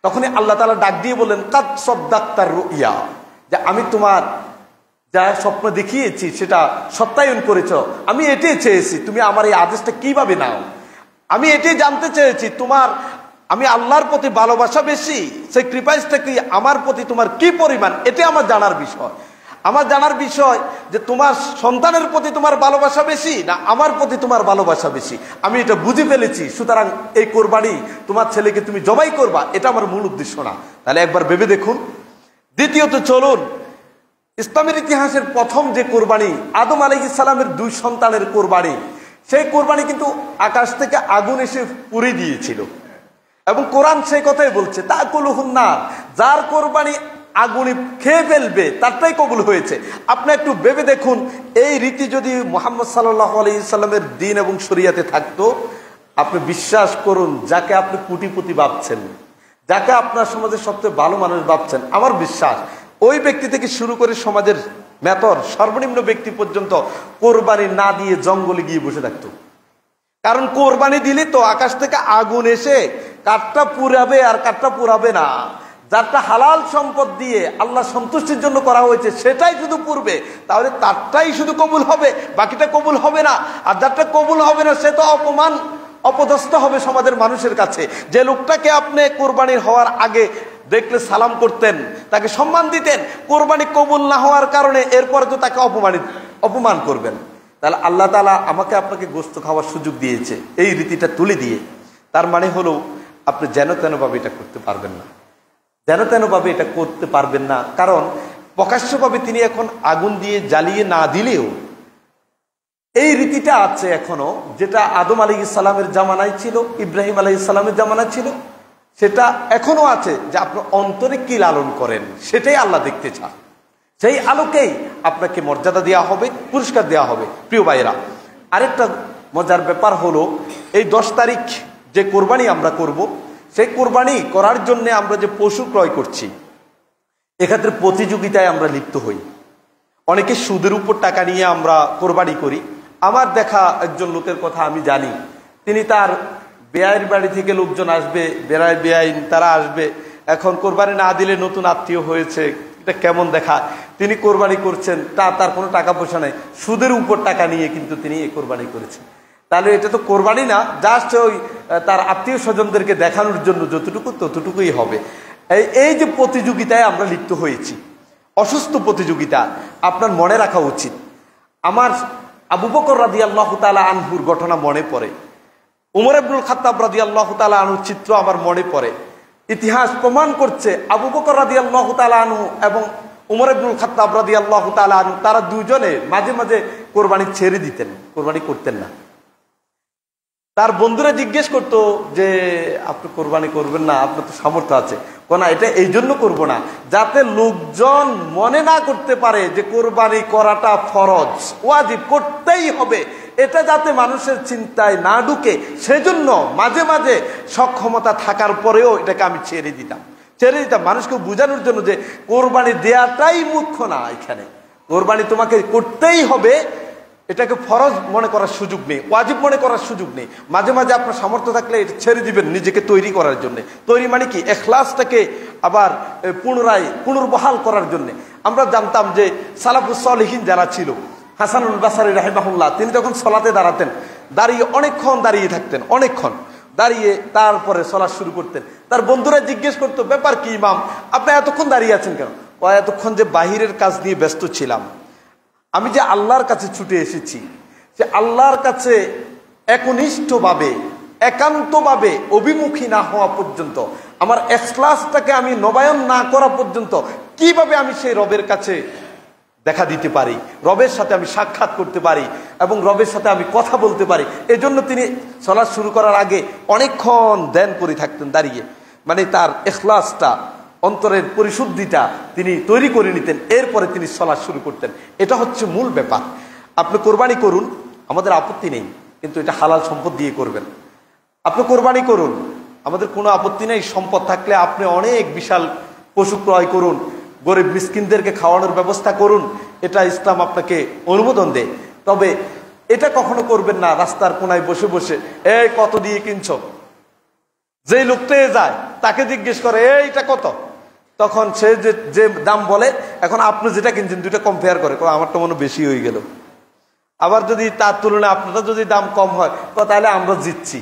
তখনই আল্লাহ তাআলা ডাক দিয়ে বললেন, কাদ সাদ্দাকতার রুইয়া, যে আমি তোমার যা স্বপ্ন দেখিয়েছি সেটা সত্যায়ন করেছ। আমি এটাই চেয়েছি, তুমি আমার এই আদেশটা কিভাবে নাও। আমি এটাই জানতে চেয়েছি, তোমার আমি আল্লাহর প্রতি ভালোবাসা বেশি, সেই কৃপাটা কি আমার প্রতি তোমার কি পরিমাণ, এটা আমার জানার বিষয়। আমার জানার বিষয় যে তোমার সন্তানের প্রতি তোমার ভালোবাসা বেশি না আমার প্রতি তোমার ভালোবাসা বেশি, আমি এটা বুঝে ফেলেছি। সুতরাং এই কোরবানি তোমার ছেলেকে তুমি জবাই করবা, এটা আমার মূল উদ্দেশ্য না। তাহলে একবার ভেবে দেখুন। দ্বিতীয়ত চলুন ইসলামের ইতিহাসের প্রথম যে কোরবানি, আদম আলাইহিস সালামের 2 সন্তানের কোরবানি, সেই কোরবানি কিন্তু আকাশ থেকে আগুন এসে পুড়ে দিয়েছিল। এবং কোরআন সেই কথাই বলছে, তাকুলুহুন নার, যার কোরবানি আগুনে খেয়ে ফেলবে তারটাই কবুল হয়েছে। আপনি একটু ভেবে দেখুন, এই রীতি যদি মুহাম্মদ সাল্লাল্লাহু আলাইহি সাল্লামের দ্বীন এবং শরীয়তে থাকতো, আপনি বিশ্বাস করুন, যাকে আপনি কোটিপতি ভাবছেন, যাকে আপনার সমাজের সবচেয়ে ভালো মানুষ ভাবছেন, আমার বিশ্বাস ওই ব্যক্তি থেকে শুরু করে সমাজের মেথর সর্বনিম্ন ব্যক্তি পর্যন্ত কোরবানি না দিয়ে জঙ্গলে গিয়ে বসে থাকতো। কারণ কোরবানি দিলে তো আকাশ থেকে আগুন এসে কাঠটা পুড়াবে আর কাঠটা পুড়াবে না। যারটা হালাল সম্পদ দিয়ে আল্লাহ সন্তুষ্টির জন্য করা হয়েছে সেটাই শুধু পুড়বে, তাহলে তারটাই শুধু কবুল হবে, বাকিটা কবুল হবে না। আর যারটা কবুল হবে না সে তো অপমান অপদস্থ হবে সমাজের মানুষের কাছে। যে লোকটাকে আপনি কোরবানির হওয়ার আগে দেখলে সালাম করতেন, তাকে সম্মান দিতেন, কোরবানি কবুল না হওয়ার কারণে এরপরে তো তাকে অপমান করবেন। তাহলে আল্লাহ তাআলা আমাকে আপনাকে গোশত খাওয়ার সুযোগ দিয়েছে এই রীতিটা তুলে দিয়ে। তার মানে হলো আপনি যেন তেনভাবে এটা করতে পারবেন না, যেন তেনভাবে এটা করতে পারবেন না। কারণ প্রকাশ্যভাবে তিনি এখন আগুন দিয়ে জ্বালিয়ে না দিলেও এই রীতিটা আছে এখনো, যেটা আদম আলাইহিস সালামের জামানায় ছিল, ইব্রাহিম আলাইহিস সালামের জামানায় ছিল, সেটা এখনো আছে। যে আপনি অন্তরে কি লালন করেন সেটাই আল্লাহ দেখতে চান, সেই আলোকেই আপনাকে মর্যাদা দেওয়া হবে, পুরস্কার দেওয়া হবে। প্রিয় ভাইরা, আরেকটা মজার ব্যাপার হলো, এই 10 তারিখ যে কোরবানি আমরা করব, সেই কোরবানি করার জন্য আমরা যে পশু ক্রয় করছি, এক্ষেত্রে প্রতিযোগিতায় আমরা লিপ্ত হই। অনেকে সুদের উপর টাকা নিয়ে আমরা কোরবানি করি। আমার দেখা একজন লোকের কথা আমি জানি, তিনি তার বেয়াইর বাড়ি থেকে লোকজন আসবে, বেআইন তারা আসবে, এখন কোরবানি না দিলে নতুন আত্মীয় হয়েছে, এটা কেমন দেখা, তিনি কোরবানি করছেন, তার কোনো টাকা পয়সা নেই, সুদের উপর টাকা নিয়ে কিন্তু তিনি এই কোরবানি করেছেন। তাহলে এটা তো কোরবানি না, জাস্ট ওই তার আত্মীয় স্বজনদেরকে দেখানোর জন্য যতটুকু ততটুকুই হবে। এই যে প্রতিযোগিতায় আমরা লিপ্ত হয়েছি, অসুস্থ প্রতিযোগিতা, আপনার মনে রাখা উচিত। আমার আবু বকর রাদিয়াল্লাহু তাআলা আনহুর ঘটনা মনে পড়ে, উমর ইবনুল খাত্তাব রাদিয়াল্লাহু তাআলা আনহুর চিত্র আমার মনে পড়ে। ইতিহাস প্রমাণ করছে আবু বকর রাদিয়াল্লাহু তাআলা আনহু এবং উমর ইবনুল খাত্তাব রাদিয়াল্লাহু তাআলা আনহু, তারা দুজনে মাঝে মাঝে কোরবানি ছেড়ে দিতেন, কোরবানি করতেন না। তার বন্ধুরা জিজ্ঞেস করতো যে আপনি কোরবানি করবেন না, আপনার তো সামর্থ্য আছে। না, এটা এই জন্য করবো না যাতে লোকজন মনে না করতে পারে যে কোরবানি করাটা ফরজ, ওয়াজিব, করতেই হবে, এটা যাতে মানুষের চিন্তায় না ঢুকে, সেজন্য মাঝে মাঝে সক্ষমতা থাকার পরেও এটাকে আমি ছেড়ে দিতাম মানুষকে বোঝানোর জন্য যে কোরবানি দেয়াটাই মুখ্য না, এখানে কোরবানি তোমাকে করতেই হবে, এটাকে ফরজ মনে করার সুযোগ নেই, ওয়াজিব মনে করার সুযোগ নেই। মাঝে মাঝে আপনার সামর্থ্য থাকলে এটা ছেড়ে দিবেন নিজেকে তৈরি করার জন্য। তৈরি মানে কি, ইখলাসটাকে আবার পুনর্বহাল করার জন্য। আমরা জানতাম যে সালাফুস সালিহিন যারা ছিল, হাসানুল বাসারী রাহিমাহুল্লাহ, তিনি যখন সালাতে দাঁড়াতেন, দাঁড়িয়ে অনেকক্ষণ দাঁড়িয়ে থাকতেন, অনেকক্ষণ। দাঁড়িয়ে তারপরে সলাৎ শুরু করতেন। তার বন্ধুরা জিজ্ঞেস করতো, ব্যাপার কি ইমাম, আপনি এতক্ষণ দাঁড়িয়ে আছেন কেন? এতক্ষণ যে বাহিরের কাজ নিয়ে ব্যস্ত ছিলাম, আমি যে আল্লাহর কাছে ছুটে এসেছি, যে আল্লাহর কাছে একনিষ্ঠভাবে একান্তভাবে অভিমুখী না হওয়া পর্যন্ত, আমার ইখলাসটাকে আমি নবায়ন না করা পর্যন্ত কিভাবে আমি সেই রবের কাছে দেখা দিতে পারি, রবের সাথে আমি সাক্ষাৎ করতে পারি এবং রবের সাথে আমি কথা বলতে পারি। এজন্য তিনি সালাত শুরু করার আগে অনেকক্ষণ ধ্যান করে থাকতেন দাঁড়িয়ে, মানে তার ইখলাসটা, অন্তরের পরিশুদ্ধিটা তিনি তৈরি করে নিতেন, এরপরে তিনি সালাত শুরু করতেন। এটা হচ্ছে মূল ব্যাপার। আপনি কোরবানি করুন, আমাদের আপত্তি নেই, কিন্তু এটা হালাল সম্পদ দিয়ে করবেন। আপনি কোরবানি করুন, আমাদের কোনো আপত্তি নেই। সম্পদ থাকলে আপনি অনেক বিশাল পশু ক্রয় করুন, গরিব মিসকিনদেরকে খাওয়ানোর ব্যবস্থা করুন, এটা ইসলাম আপনাকে অনুমোদন দেয়। তবে এটা কখনো করবেন না রাস্তার কোনায় বসে বসে, এই কত দিয়ে কিনছো, যেই লোকটা যায় তাকে জিজ্ঞেস করে এইটা কত, তখন সে যে দাম বলে, এখন আপনি যেটা কিনছেন দুইটা কম্পেয়ার করে, আমারটা মনে বেশি হয়ে গেল। আবার যদি তার তুলনায় আপনারটা যদি দাম কম হয়, তাহলে আমরা জিতছি।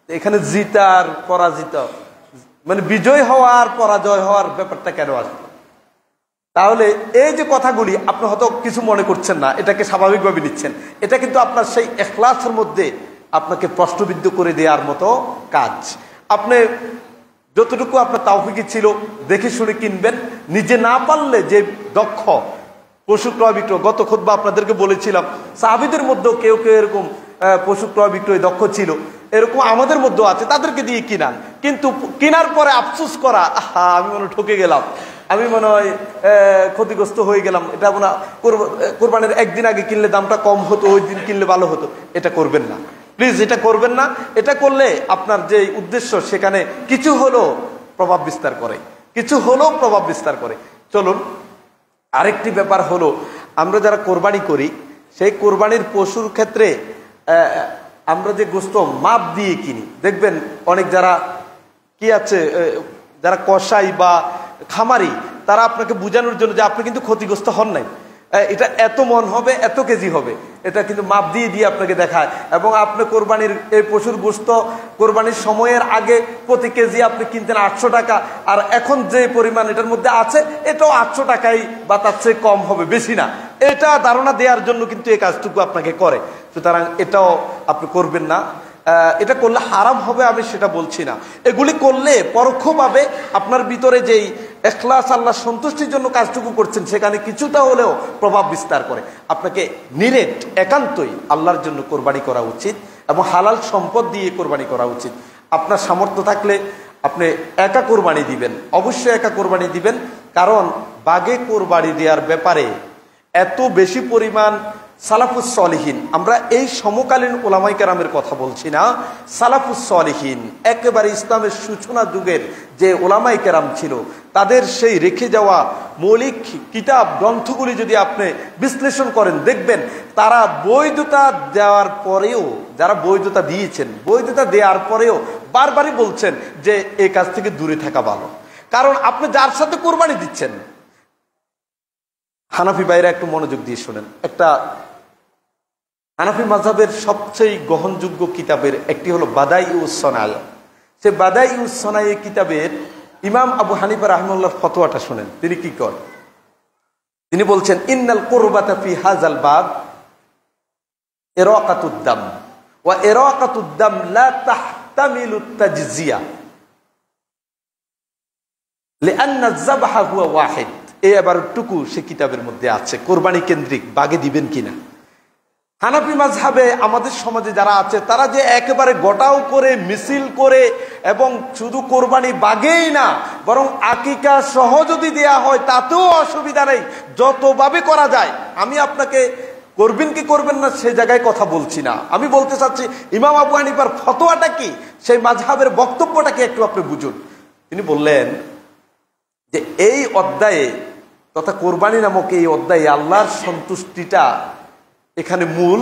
এখানে জিতা আর পরাজিত, মানে বিজয় হওয়া আর পরাজয় হওয়ার ব্যাপারটা কেন আসবে? তাহলে এই যে কথাগুলি আপনি হয়তো কিছু মনে করছেন না, এটাকে স্বাভাবিকভাবে নিচ্ছেন, এটা কিন্তু আপনার সেই ইখলাসের মধ্যে আপনাকে প্রশ্নবিদ্ধ করে দেওয়ার মতো কাজ। আপনি যতটুকু আপনার তাওফিকি ছিল দেখে শুনে কিনবেন, নিজে না পারলে যে দক্ষ পশু ক্রয় বিক্রয়, গত খুতবা আপনাদেরকে বলেছিলাম সাহাবীদের মধ্যেও কেউ কেউ এরকম পশু ক্রয় বিক্রয় দক্ষ ছিল, এরকম আমাদের মধ্যেও আছে, তাদেরকে দিয়ে কিনান। কিন্তু কেনার পরে আফসোস করা, আমি মনে ঠকে গেলাম, আমি মনে হয় ক্ষতিগ্রস্ত হয়ে গেলাম, এটা মনে কোরবানির একদিন আগে কিনলে দামটা কম হতো, ওই দিন কিনলে ভালো হতো, এটা করবেন না প্লিজ, এটা করবেন না। এটা করলে আপনার যে উদ্দেশ্য সেখানে কিছু হলেও প্রভাব বিস্তার করে, কিছু হলেও প্রভাব বিস্তার করে। চলুন আরেকটি ব্যাপার হলো, আমরা যারা কোরবানি করি সেই কোরবানির পশুর ক্ষেত্রে আমরা যে গোশত মাপ দিয়ে কিনি, দেখবেন অনেক যারা কি আছে, যারা কসাই বা খামারি, তারা আপনাকে বোঝানোর জন্য যে আপনি কিন্তু ক্ষতিগ্রস্ত হন নাই, এটা এত মন হবে, এত কেজি হবে, এটা কিন্তু মাপ দিয়ে দিয়ে আপনাকে দেখায়। এবং আপনি কোরবানির এই পশুর গোশত কোরবানির সময়ের আগে প্রতি কেজি আপনি কিনতেন 800 টাকা, আর এখন যে পরিমাণ এটার মধ্যে আছে এটাও 800 টাকাই বা তার চেয়ে কম হবে, বেশি না। এটা ধারণা দেওয়ার জন্য কিন্তু এই কাজটুকু আপনাকে করে। সুতরাং এটাও আপনি করবেন না। এটা করলে হারাম হবে আমি সেটা বলছি না, এগুলি করলে পরোক্ষভাবে আপনার ভিতরে যেই ইখলাস, আল্লাহ সন্তুষ্টির জন্য কাজটুকু করছেন সেখানে কিছুটা হলেও প্রভাব বিস্তার করে। আপনাকে নিরেট একান্তই আল্লাহর জন্য কোরবানি করা উচিত এবং হালাল সম্পদ দিয়ে কোরবানি করা উচিত। আপনার সামর্থ্য থাকলে আপনি একা কোরবানি দিবেন, অবশ্যই একা কোরবানি দিবেন, কারণ বাগে কোরবানি দেওয়ার ব্যাপারে এত বেশি পরিমাণ সালাফুস সলিহিন, আমরা এই সমকালীন ওলামায়ে কেরামের কথা বলছি না, সালাফুস সলিহিন একেবারে ইসলামের সূচনা যুগের যে ওলামায়ে কেরাম ছিল, তাদের সেই রেখে যাওয়া মৌলিক কিতাব গ্রন্থগুলি যদি আপনি বিশ্লেষণ করেন, দেখবেন তারা বৈধতা দেওয়ার পরেও, যারা বৈধতা দিয়েছেন, বৈধতা দেওয়ার পরেও বারবারই বলছেন যে এই কাজ থেকে দূরে থাকা ভালো। কারণ আপনি যার সাথে কোরবানি দিচ্ছেন, হানাফি ভাইরা একটু মনোযোগ দিয়ে শোনেন, একটা হানাফি মাযহাবের সবচেয়ে গ্রহণযোগ্য কিতাবের একটি হলো বাদাইউস সনায়। সে বাদাইউস সনায় কিতাবের ইমাম আবু হানিফা রাহিমাহুল্লাহর ফতোয়াটা শোনেন। তিনি কি করেন? তিনি বলছেন, ইন্নাল কুরবাতা ফি হাযাল বাব ইরাকাতুদ দাম ওয়া ইরাকাতুদ দাম লা তাহতামিলু তাজজিয়া লিআন্না আয-যাবহা হুয়া ওয়াহিদ। এই আবারটুকু সে কিতাবের মধ্যে আছে, কোরবানি কেন্দ্রিক বাগে দিবেন কিনা। হানাফি মাযহাবে আমাদের সমাজে যারা আছে তারা যে একেবারে গোটাও করে মিছিল করে এবং শুধু কোরবানি বাগেই না, বরং আকিকা সহ যদি দেয়া হয় তাতেও অসুবিধা নেই, যতভাবে করা যায়। আমি আপনাকে করবেন কি করবেন না সে জায়গায় কথা বলছি না, আমি বলতে চাচ্ছি ইমাম আবু হানিফার ফতোয়াটা কি, সেই মাযহাবের বক্তব্যটা কি একটু আপনি বুঝুন। তিনি বললেন যে এই অধ্যায়ে তথা কোরবানি নামক এই অধ্যায়ে আল্লাহর সন্তুষ্টিটা এখানে মূল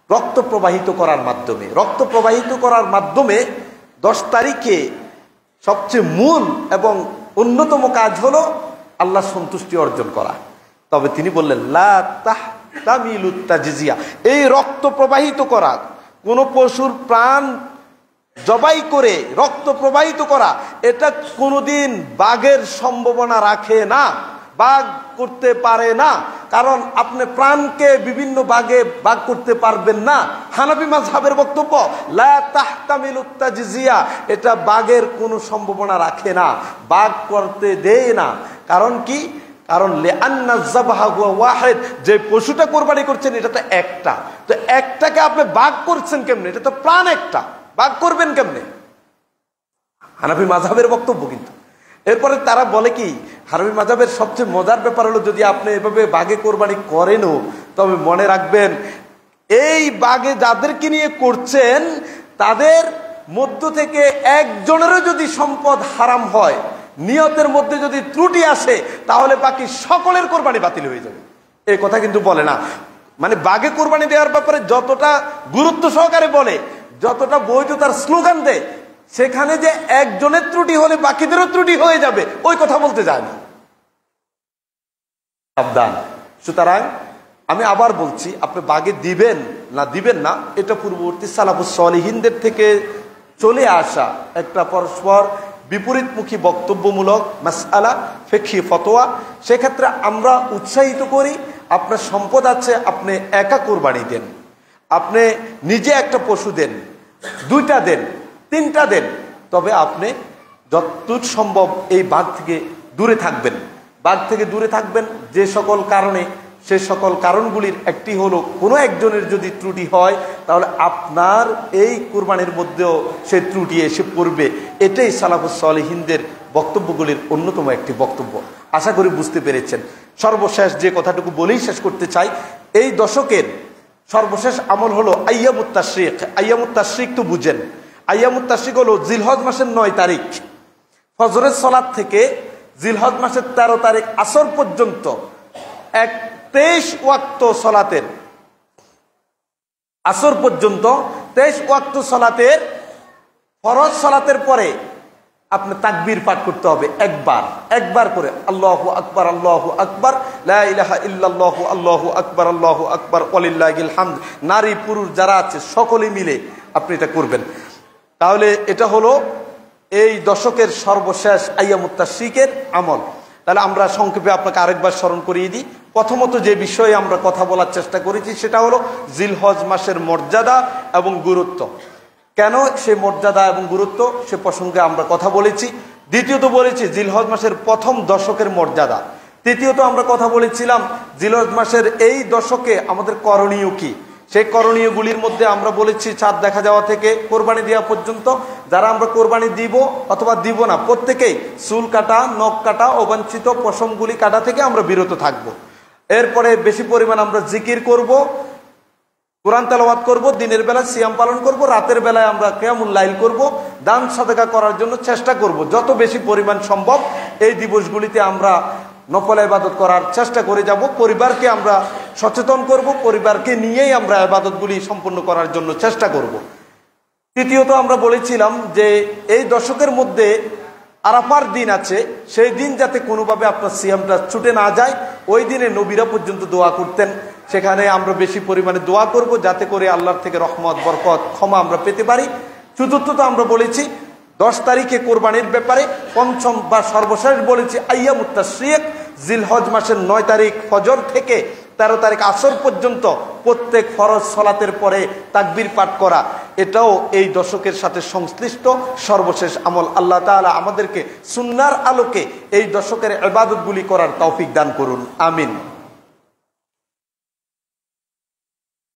রক্ত প্রবাহিত করার মাধ্যমে, রক্ত প্রবাহিত করার মাধ্যমে 10 তারিখে সবচেয়ে মূল এবং অন্যতম কাজ হলো আল্লাহ সন্তুষ্টি অর্জন করা। তবে তিনি বললেন লা তাহতামিলু তাজজিয়া, এই রক্ত প্রবাহিত করা, কোন পশুর প্রাণ জবাই করে রক্ত প্রবাহিত করা, এটা কোনোদিন বাঘের সম্ভাবনা রাখে না, বাঘ করতে পারে না। কারণ আপনি প্রাণকে বিভিন্ন ভাগে ভাগ করতে পারবেন না। হানাফি মাযহাবের বক্তব্য লা তাহতামিলুত তাজজিয়া, এটা বাঘের কোনো সম্ভাবনা রাখে না, বাঘ করতে দেয় না। কারণ কি? কারণ লিআন্না যাবহা হুয়া ওয়াহিদ, যে পশুটা কোরবানি করছেন এটা তো একটা, তো একটাকে আপনি ভাগ করছেন কেমনে? এটা তো প্রাণ একটা, ভাগ করবেন কেমনে? হানাফি মাযহাবের বক্তব্য। কিন্তু এরপরে তারা বলে কি, হানাফি মাযহাবের সবচেয়ে মজার ব্যাপার হলো যদি আপনি এভাবে বাঘে কোরবানি করেনও, তবে মনে রাখবেন এই বাঘে যাদেরকে নিয়ে করছেন তাদের মধ্য থেকে একজনেরও যদি সম্পদ হারাম হয়, নিয়তের মধ্যে যদি ত্রুটি আসে, তাহলে বাকি সকলের কোরবানি বাতিল হয়ে যাবে। এই কথা কিন্তু বলে না। মানে বাঘে কোরবানি দেওয়ার ব্যাপারে যতটা গুরুত্ব সহকারে বলে, যতটা বৈধতার স্লোগান দেয়, সেখানে যে একজনের ত্রুটি হলে বাকিদেরও ত্রুটি হয়ে যাবে ওই কথা বলতে যায় না। সাবধান। সুতরাং আমি আবার বলছি, আপনি বাঘে দিবেন না দিবেন না, এটা পূর্ববর্তী সালাফুস সালিহিনদের থেকে চলে আসা একটা পরস্পর বিপরীতমুখী বক্তব্যমূলক মাসআলা, ফিকহি ফতোয়া। সেক্ষেত্রে আমরা উৎসাহিত করি, আপনার সম্পদ আছে আপনি একা কোরবানি দেন, আপনি নিজে একটা পশু দেন, দুইটা দেন, তিনটা দেন, তবে আপনি যতদূর সম্ভব এই বাঘ থেকে দূরে থাকবেন। বাঘ থেকে দূরে থাকবেন যে সকল কারণে, সে সকল কারণগুলির একটি হলো কোনো একজনের যদি ত্রুটি হয় তাহলে আপনার এই কোরবানির মধ্যেও সে ত্রুটি এসে পড়বে। এটাই সালাফুস সালিহিনদের বক্তব্যগুলির অন্যতম একটি বক্তব্য। আশা করি বুঝতে পেরেছেন। সর্বশেষ যে কথাটুকু বলেই শেষ করতে চাই, এই দশকের সর্বশেষ আমল হলো আইয়ামুত তাশরিক। আইয়ামুত তাশরিক তো বুঝেন, আইয়ামুত তাশরিক হলো জিলহজ মাসের 9 তারিখ ফজরের সালাত থেকে জিলহজ মাসের 13 তারিখ আসর পর্যন্ত 23 ওয়াক্ত সালাতের, আসর পর্যন্ত 23 ওয়াক্ত সালাতের ফরজ সালাতের পরে আপনি তাকবীর পাঠ করতে হবে একবার করে, আল্লাহু আকবার আল্লাহু আকবার লা ইলাহা ইল্লাল্লাহু আল্লাহু আকবার ওয়ালিল্লাহিল হামদ। নারী পুরুষ যারা আছে সকলে মিলে আপনি এটা করবেন। তাহলে এটা হলো এই দশকের সর্বশেষ আইয়ামুত তাশরিকের আমল। তাহলে আমরা সংক্ষেপে আপনাকে আরেকবার স্মরণ করিয়ে দিই। প্রথমত যে বিষয়ে আমরা কথা বলার চেষ্টা করেছি সেটা হলো জিলহজ মাসের মর্যাদা এবং গুরুত্ব। কেন সে মর্যাদা এবং গুরুত্ব সে প্রসঙ্গে আমরা কথা বলেছি। দ্বিতীয়ত বলেছি জিলহজ মাসের প্রথম দশকের মর্যাদা। তৃতীয়ত আমরা কথা বলেছিলাম জিলহজ মাসের এই দশকে আমাদের করণীয় কি। সেই করণীয়গুলির মধ্যে আমরা বলেছি চাঁদ দেখা যাওয়া থেকে কোরবানি দেওয়া পর্যন্ত যারা আমরা কোরবানি দিব অথবা দিব না, প্রত্যেকেই চুল কাটা, নখ কাটা, অবাঞ্ছিত পশমগুলি কাটা থেকে আমরা বিরত থাকব। এরপরে বেশি পরিমাণ আমরা জিকির করব, কোরআন তেলাওয়াত করব, দিনের বেলায় সিয়াম পালন করব, রাতের বেলায় আমরা কিয়ামুল লাইল করব, দান সাদাকা করার জন্য চেষ্টা করব। যত বেশি পরিমাণ সম্ভব এই দিবসগুলিতে আমরা নফল ইবাদত করার চেষ্টা করে যাব। পরিবারকে আমরা সচেতন করব, পরিবারকে নিয়েই আমরা ইবাদতগুলি সম্পূর্ণ করার জন্য চেষ্টা করব। তৃতীয়ত আমরা বলেছিলাম যে এই দশকের মধ্যে আরাফার দিন আছে, সেই দিন যাতে কোনোভাবে আপনার সিয়ামটা ছুটে না যায়। ওই দিনে নবীরা পর্যন্ত দোয়া করতেন, সেখানে আমরা বেশি পরিমাণে দোয়া করব যাতে করে আল্লাহর থেকে রহমত, বরকত, ক্ষমা আমরা পেতে পারি। চতুর্থত আমরা বলেছি 10 তারিখে কোরবানির ব্যাপারে। পঞ্চম বা সর্বশেষ বলেছি আইয়ামুত তাশরিক, জিলহজ মাসের 9 তারিখ ফজর থেকে 13 তারিখ আসর পর্যন্ত প্রত্যেক ফরজ সালাতের পরে তাকবীর পাঠ করা, এটাও এই দশকের সাথে সংশ্লিষ্ট সর্বশেষ আমল। আল্লাহ তাআলা আমাদেরকে সুন্নাহর আলোকে এই দশকের ইবাদতগুলি করার তৌফিক দান করুন, আমিন।